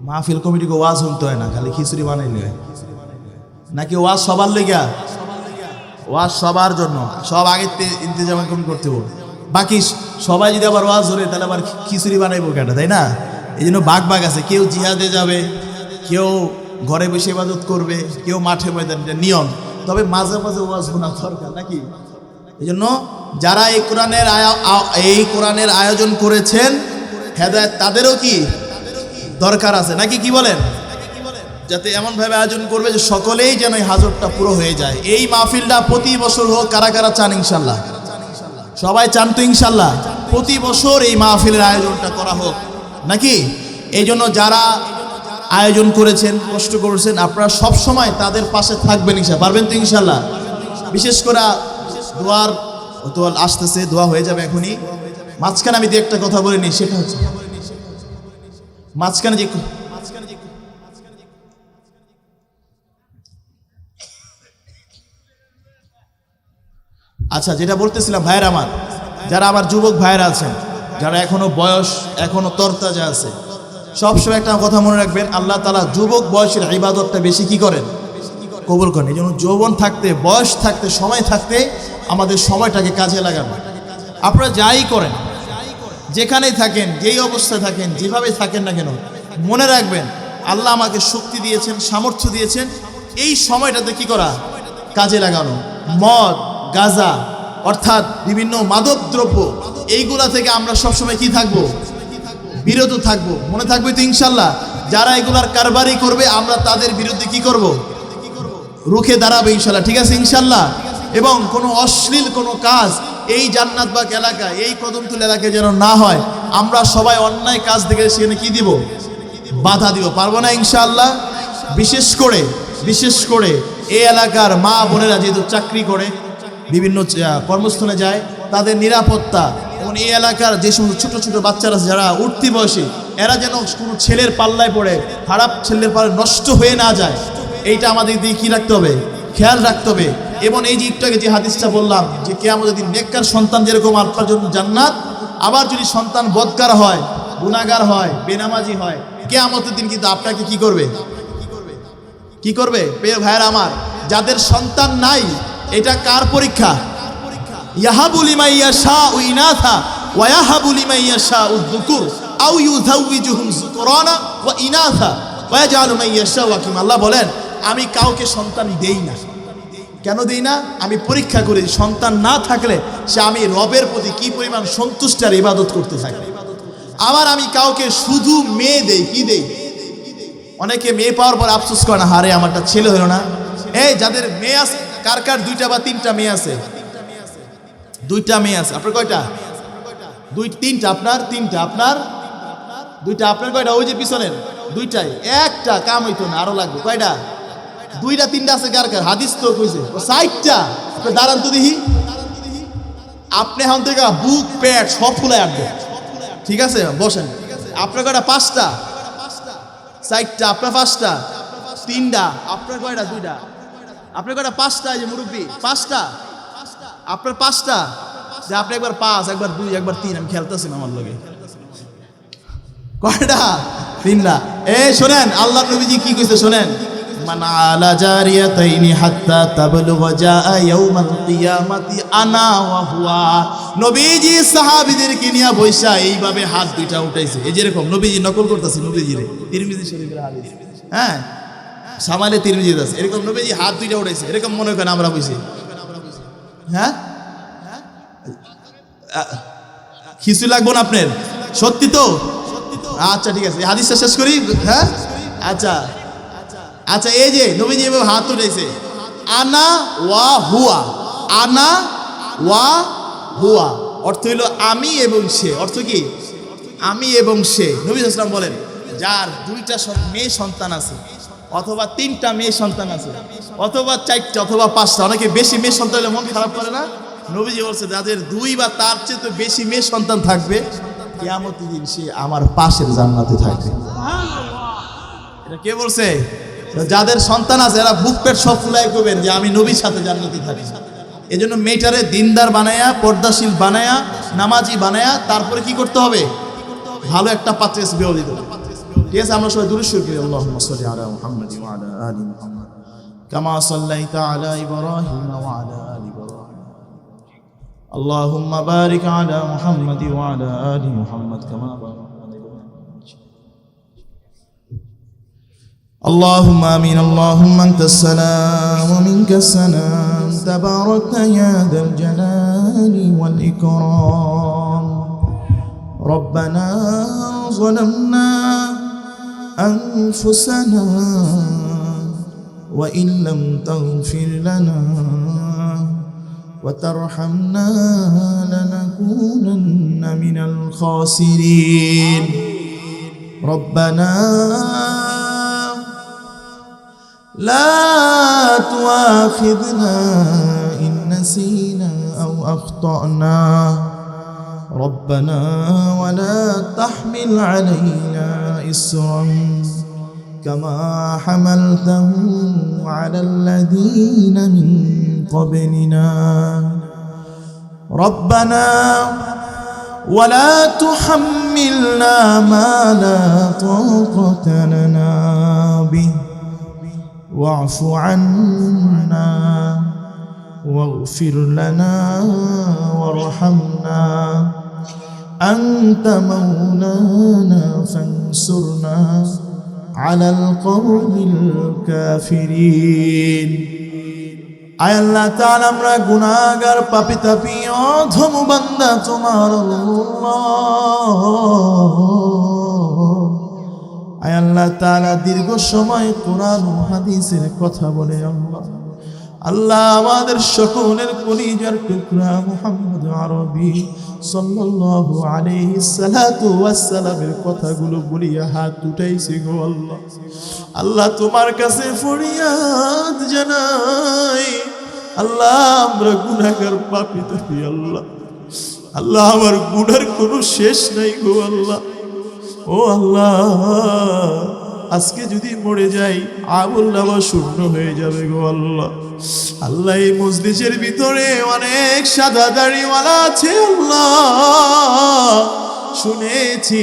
মাহফিল কমিটিকে ওয়াজ শুনতে হয় না, খালি খিচুড়ি বানাইলে হয় নাকি? ওয়াজ সবার লেগা? ওয়াজ সবার জন্য, সব আগে ইন্তজাম করতে হবে। বাকি সবাই যদি আবার ওয়াজ ধরে তাহলে আবার খিচুড়ি বানাইবো কেটা, তাই না? এই জন্য ভাগ ভাগ আছে, কেউ জিহাদে যাবে, কেউ ঘরে বসে ইবাদত করবে, কেউ মাঠে ময়দানে, নিয়ম। তবে মাঝে মাঝে ওয়াজ শোনা দরকার নাকি? এই জন্য যারা এই কোরআনের আয়োজন করেছেন হেদায়েত তাদেরও কি দরকার আছে নাকি? কি বলেন? যাতে এমনভাবে আয়োজন করবে যে সকলেই যেন এই হাজতটা পুরো হয়ে যায়। এই মাহফিলটা প্রতি বছর হোক, কারা কারা চান ইনশাল্লাহ? সবাই চান তো ইনশাল্লাহ? প্রতি বছর এই মাহফিলের আয়োজনটা করা হোক নাকি? এই জন্য যারা আয়োজন করেছেন, কষ্ট করেছেন, আপনারা সব সময় তাদের পাশে থাকবেন ইনশাল্লাহ, পারবেন তো ইনশাল্লাহ? বিশেষ করে দোয়ার তো আসতেছে, দোয়া হয়ে যাবে এখনই। মাঝখানে আমি একটা কথা বলে নিই, সেটা হচ্ছে মাঝখানে যে আচ্ছা যেটা বলতেছিলাম, ভাইয়ের আমার, যারা আমার যুবক ভাইয়েরা আছেন, যারা এখনো বয়স এখনো তরতাজা আছে, সবসময় একটা কথা মনে রাখবেন, আল্লাহ তাআলা যুবক বয়সের ইবাদতটা বেশি কি করেন? কবুল করেন। এই জন্য যৌবন থাকতে, বয়স থাকতে, সময় থাকতে আমাদের সময়টাকে কাজে লাগানো। আপনারা যাই করেন, যেখানেই থাকেন, যেই অবস্থায় থাকেন, যেভাবে থাকেন না কেন, মনে রাখবেন আল্লাহ আমাকে শক্তি দিয়েছেন, সামর্থ্য দিয়েছেন, এই সময়টাতে কি করা? কাজে লাগানো। মদ, গাঁজা অর্থাৎ বিভিন্ন মাদক দ্রব্য, এইগুলা থেকে আমরা সবসময় কি থাকবো? বিরত থাকবো। মনে থাকবে তো ইনশাল্লাহ? যারা এগুলার কারবারি করবে আমরা তাদের বিরুদ্ধে কি করব? রুখে দাঁড়াবে ইনশাল্লাহ, ঠিক আছে ইনশাল্লাহ? এবং কোনো অশ্লীল কোনো কাজ এই জান্নাতবাগ এলাকায়, এই কদমতলী এলাকায় যেন না হয়, আমরা সবাই অন্যায় কাজ থেকে সেখানে কি দিব? বাধা দিব, পারবো না ইনশাআল্লাহ? বিশেষ করে এই এলাকার মা বোনেরা যেহেতু চাকরি করে, বিভিন্ন কর্মস্থলে যায়, তাদের নিরাপত্তা এবং এই এলাকার যে সমস্ত ছোট ছোট বাচ্চারা যারা উঠতি বয়সী, এরা যেন কোনো ছেলের পাল্লায় পড়ে, খারাপ ছেলের পাল্লায় নষ্ট হয়ে না যায়, এইটা আমাদের দিকে কি রাখতে হবে? খেয়াল রাখতে হবে। এবং এই যে একটু আগে যে হাদিসটা বললাম যে কিয়ামতের দিন নেককার সন্তান যেরকম আপনার জন্য জান্নাত, আবার যদি সন্তান বদকার হয়, গুনাহগার হয়, বেনামাজি হয়, কিয়ামতের দিন কিন্তু আপনাকে কি করবে? কি করবে? প্রিয় ভাইয়েরা আমার, যাদের সন্তান নাই, এটা কার পরীক্ষা? ইয়াহাবু লিমান ইয়াশাউ ইনাথা ওয়া ইয়াহাবু লিমান ইয়াশাউ যুকুর আও ইউযাউযুহুম যুকরানা ওয়া ইনাথা ওয়া ইয়াজআলু মান ইয়াশাউ আকিমা। আল্লাহ বলেন, আমি কাউকে সন্তান দেই না। কেন দেই না? আমি পরীক্ষা করি, সন্তান না থাকলে সে আমি রবের প্রতি কি পরিমাণ সন্তুষ্ট আর ইবাদত করতে থাকে। আবার আমি কাউকে শুধু মেয়ে দেই, কি দেই? অনেকে মেয়ে পাওয়ার পর আফসোস করে না, হারে আমারটা ছেলে হলো না। এই যাদের মেয়ে আছে, কার কার 2টা বা 3টা মেয়ে আছে? 2টা মেয়ে আছে। আপনার কয়টা? 3টা। আপনার 3টা। আপনার 2টা। আপনার কয়টা? ওই যে পিছনের 2টাই। একটা কাম হইতো না, আরো লাগবে। কয়টা? 2টা 3টা আছে কার কার? হাদিস তো কইছে 60টা। দাঁড়ান তো দেখি। আপনি এখন থেকে বুক পেট সব ফুলে আসবে, ঠিক আছে? বসেন। আপনার কয়টা? 5টা। 4টা। আপনার 5টা। 3টা। আপনার কয়টা? 2টা। আপনার কয়টা? 5টা। এই যে মুরব্বী 5টা। আপনার 5টা। যে আপনি একবার 5, একবার 2, একবার 3। আমি খেলতেছি আমার লগে। কয়টা? 3টা। এই শোনেন, আল্লাহ নবীজি কি কইছে শোনেন। মান আলা জারিয়াতাইনি হাত্তা তাবলুগা জাআ ইয়াউমাল কিয়ামাতি আনা ওয়া হুয়া। নবীজি সাহাবীদেরকে নিয়ে বৈশা এইভাবে হাত 2টা উঠাইছে। এই যেরকম নবীজি নকল করতেছে নবীজিরে, তিরমিজি শরীফের হাদিস। হ্যাঁ, সামালে তিরমিজি আছে। এরকম নবীজি হাত 2টা উঠাইছে, এরকম মনে করেন আমরা বইছি। হ্যাঁ, কিছু লাগবো না আপনার? সত্যি তো? আচ্ছা ঠিক আছে, হাদিসটা শেষ করি। হ্যাঁ আচ্ছা আচ্ছা, এই যে নবীজি এভাবে হাত উঠাইছে, আনা ওয়া হুয়া। আনা ওয়া হুয়া অর্থ হইল আমি এবং সে। অর্থ কি? আমি এবং সে। নবী সাল্লাল্লাহু আলাইহি ওয়াসাল্লাম বলেন, যার 2টা মেয়ে সন্তান আছে, অথবা 3টা মেয়ে সন্তান আছে, অথবা 4টা, অথবা 5টা। অনেকে বেশি মেয়ে সন্তান হলে মন খারাপ করে না? নবীজি বলছে, যাদের 2 বা তার চেয়ে তো বেশি মেয়ে সন্তান থাকবে, কিয়ামতের দিন সে আমার পাশের জান্নাতে থাকবে। এটা কে বলছে? যাদের সন্তান আছে এরা বুক পেট সব ফুলাই করবেন যে আমি নবীর সাথে জান্নাতে থাকি। এই জন্য মেয়েটারে দিনদার বানায়া, পর্দাশীল বানায়া, নামাজি বানায়া, তারপরে কি করতে হবে? ভালো একটা পাত্রে বিয়ে দিতে হবে। ঠিক আছে, আমরা সবাই দুরূদ শরীফ পড়ি। আল্লাহুম্মা সাল্লি আলা মুহাম্মাদ ওয়া আলা আলি মুহাম্মাদ কামা সাল্লাইতা আলা ইব্রাহিম ওয়া আলা আলি ইব্রাহিম। আল্লাহুম্মা বারিক আলা মুহাম্মাদ ওয়া আলা আলি মুহাম্মাদ কামা বারাকতা। اللهم آمين. اللهم أنت السلام ومنك السلام، تباركت يا ذا الجلال والإكرام. ربنا ظلمنا أنفسنا وإن لم تغفر لنا وترحمنا لنكونن من الخاسرين. ربنا لا تؤاخذنا إن نسينا أو أخطأنا. ربنا ولا تحمل علينا إصرا كما حملته على الذين من قبلنا. ربنا ولا تحملنا ما لا طاقة لنا به واعف عنا واغفر لنا وارحمنا أنت مولانا فانصرنا على القوم الكافرين. আয় আল্লাহ তাআলা, আমরা গুনাহগার পাপী তাপী অধম বান্দা তোমার আয় আল্লাহ তাআলা, দীর্ঘ সময় কোরআন ও হাদিসের কথা বলে আল্লাহ আমাদের সকলের কলিজার টুকরা মুহাম্মদ আরবি সাল্লাল্লাহু আলাইহি সাল্লাতু ওয়াস সালামের কথাগুলো বলিয়া হাত উঠাইছে গো আল্লাহ। আল্লাহ তোমার কাছে ফরিয়াদ জানাই, আল্লাহ আমরা গুনাহগার পাপী তাপী আল্লাহ। আল্লাহ আমার গুনার কোনো শেষ নাই গো আল্লাহ। ও আল্লাহ, আজকে যদি মরে যাই আমলনামা শূন্য হয়ে যাবে গো আল্লাহ। আল্লাহ এই মজলিসের ভিতরে অনেক সাদা দাড়িওয়ালা আছে আল্লাহ, শুনেছি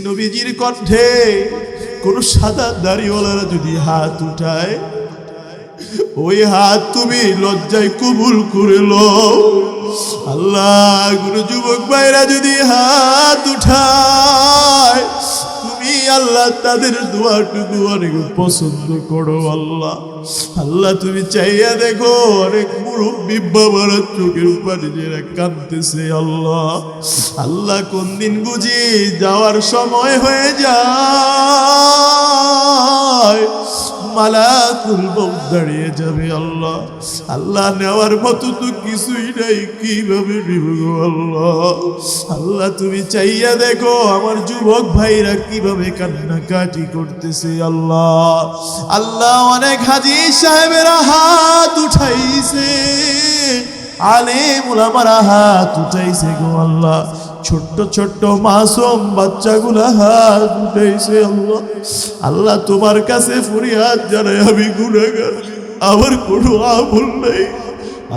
নবীজির কণ্ঠে কোন সাদা দাড়িওয়ালারা যদি হাত উঠায়, ওই হাত তুমি লজ্জায় কবুল করে লও আল্লাহ। কোন যুবক ভাইরা যদি হাত উঠায়, তুমি তুমি আল্লাহ তাদের দোয়াটুকু অনেক পছন্দ করো আল্লাহ। আল্লাহ তুমি চাইয়া দেখো, অনেক মুরব্বী বাবারা চোখের পানি জেরা কাঁদতেছে আল্লাহ। আল্লাহ কোন দিন বুঝি যাওয়ার সময় হয়ে যায়, মালাকুল মউত দাঁড়িয়ে যাবে আল্লাহ। আল্লাহ নেওয়ার মতো তো কিছুই নাই, কিভাবে নিব গো আল্লাহ। আল্লাহ তুমি চাইয়া দেখো আমার যুবক ভাইরা কিভাবে কান্নাকাটি করতেছে আল্লাহ। আল্লাহ অনেক হাজী সাহেবেরা হাত উঠাইছে, আলেম উলামারা হাত উঠাইছে গো আল্লাহ। ছোট্ট ছোট্ট মাসুম বাচ্চাগুলা হাত উঠাইছে আল্লাহ। আল্লাহ তোমার কাছে ফরিয়াদ জানাই, আমি গুনাহগার, আমার কোনো আমল নাই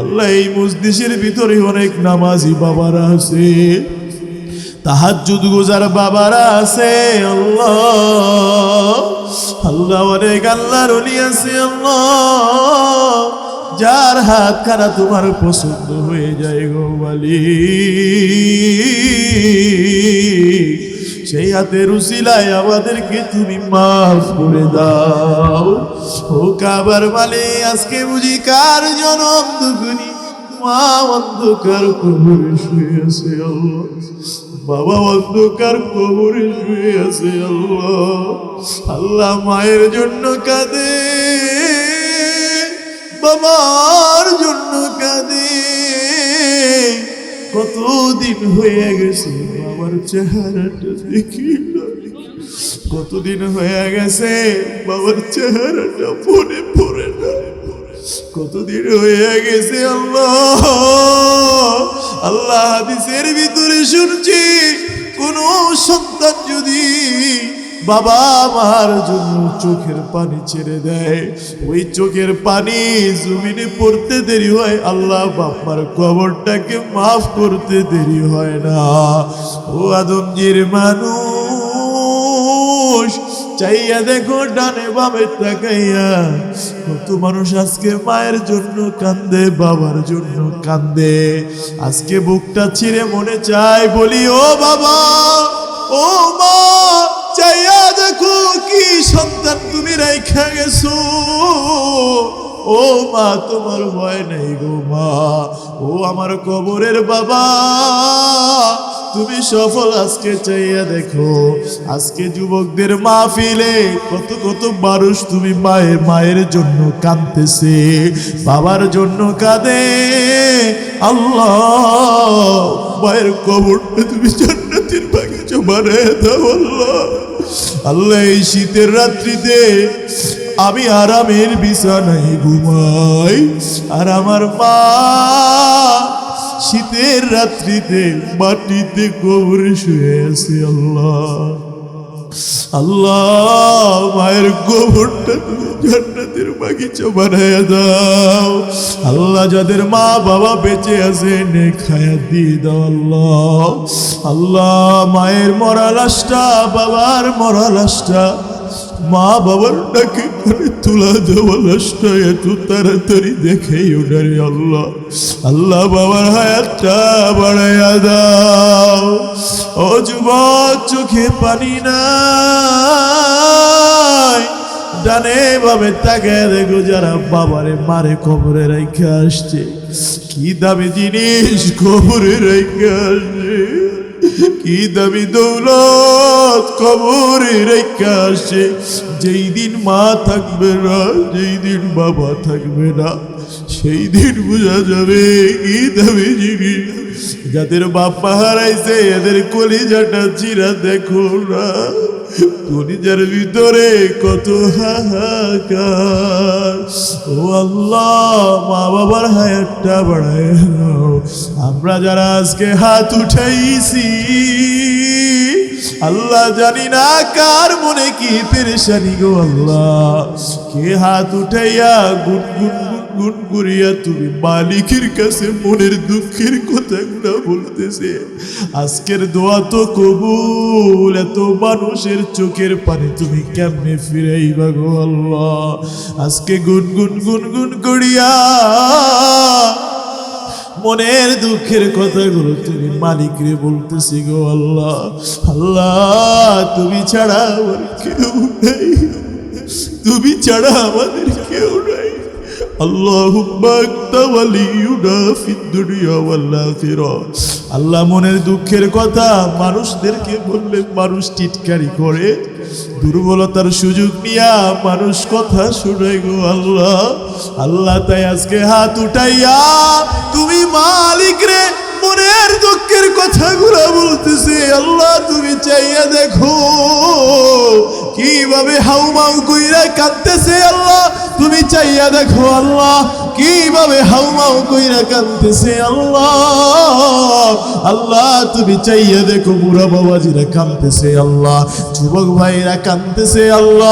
আল্লাহ। এই মজলিসের ভিতরে অনেক নামাজি বাবারা আছে, তাহাজ্জুদ গুজার বাবারা আছে আল্লাহ। আল্লাহ অনেক আল্লাহর ওলি আছে আল্লাহ, যার হাত খানা তোমার পছন্দ হয়ে যায় গো মালিক। সেই হাতের উসিলায় আমাদেরকে তুমি মাফ করে দাও ও কাবার মালিক। আজকে বুঝি কার জনম দুগুনি, মা অন্ধকার কবরে শুয়ে আছে আল্লাহ, বাবা অন্ধকার কবরে শুয়ে আছে আল্লাহ। আল্লাহ মায়ের জন্য কাঁদে, বাবার জন্য কাঁদে, কতদিন হয়ে গেছে বাবার চেহারাটা দেখি না, কতদিন হয়ে গেছে বাবার চেহারাটা মনে পড়ে না, কতদিন হয়ে গেছে আল্লাহ। আল্লাহ হাদিসের ভিতরে শুনছি, কোন সন্তান যদি বাবা মার জন্য চোখের পানি ছেড়ে দেয়, ওই চোখের পানি জমিনে পড়তে দেরি হয়, আল্লাহ বাবার কবরটাকে মাফ করতে দেরি হয় না। ও আদমজির মানুষ, চাইয়া দেখো ডানে বামে তাকাইয়া, কত মানুষ আজকে মায়ের জন্য কান্দে, বাবার জন্য কান্দে। আজকে বুকটা ছিঁড়ে মনে চায় বলি, ও বাবা, ও মা, চাইয়া দেখো কি সন্তান তুমি রাইখা গেছো। ও মা, তোমার ভয় নেই গো মা, ও আমার কবরের বাবা, তুমি সফল। আজকে চাইয়া দেখো, আজকে যুবকদের মাহফিলে কত কত মানুষ তুমি মায়ের জন্য কাঁদতেছে, বাবার জন্য কাঁদে। আল্লাহ মায়ের কবরটা তুমি জান্নাতের বাগিচা বানায় দাও আল্লাহ। আল্লাহ এই শীতের রাত্রিতে আমি আরামের বিছানায় ঘুমাই, আর আমার মা শীতের রাত্রিতে মাটিতে কবরে শুয়ে আছে আল্লাহ। আল্লাহ মায়ের কবরটা তুমি জান্নাতের বাগিচা বানায়া দাও আল্লাহ। যাদের মা বাবা বেঁচে আছে নেক হায়াত দিয়ে দাও আল্লাহ। আল্লাহ মায়ের মরা লাশটা, বাবার মরা লাশটা, মা বাবার ডাকে করে তুলা দেওয়া লাশটা এত তাড়াতাড়ি দেখেই ওঠারে আল্লাহ। আল্লাহ বাবার হায়াতটা বাড়াইয়া দাও। ও যুবক, চোখে পানি নাই, ডানে বামে তাকায় দেখো যারা বাবারে মারে কবরে রাইখা আসছে, কি দামি জিনিস কবরে রাইখা আসছে, কি দামি দৌলত কবরে রেখে আসে। যেই দিন মা থাকবে না, যেই দিন বাবা থাকবে না, সেই দিন বোঝা যাবে কি দামি জিনিস। যাদের বাপ্পা হারাইছে এদের কলিজাটা চিরা দেখো না, কলিজার ভিতরে কত হাহাকার। ও আল্লাহ, মা বাবার হায়াতটা বাড়ায় দাও। আমরা যারা আজকে হাত উঠাইছি আল্লাহ, জানি না কার মনে কি পেরেশানি গো আল্লাহ। কে হাত উঠাইয়া গুনগুন গুন করিয়া তুমি মালিকের কাছে মনের দুঃখের কথাগুলো বলতেছে। আজকের দোয়া তো কবুল, এত মানুষের চোখের পানি তুমি কেমনে ফিরাইবা গো আল্লাহ। আজকে গুনগুন গুনগুন করিয়া মনের দুঃখের কথাগুলো তুমি মালিক রে বলতেছি গো আল্লাহ। আল্লাহ তুমি ছাড়া আমার কেউ নাই, তুমি ছাড়া আমাদের কেউ নাই। আল্লাহুম্মা আনতা ওয়ালিয়ুনা ফিদ দুনিয়া ওয়াল আখিরা। আল্লাহ মনের দুঃখের কথা মানুষদেরকে বললে মানুষ টিটকারি করে, দুর্বলতার সুযোগ নিয়া মানুষ কথা শুনে গো আল্লাহ। আল্লাহ তাই আজকে হাত উঠাইয়া তুমি মালিক রে মনের দুঃখের কথাগুলো বলতেছে আল্লাহ তুমি চাইয়া দেখো কিভাবে হাউমাউ কইরা কাঁদতেছে আল্লাহ, তুমি চাইয়া দেখো আল্লাহ কিভাবে হাউমাউ কইরা কাঁদতেছে আল্লাহ। আল্লাহ তুমি চাইয়া দেখো বুড়া বাবাজিরা কাঁদতেছে আল্লাহ, যুবক ভাইরা কাঁদতেছে আল্লাহ।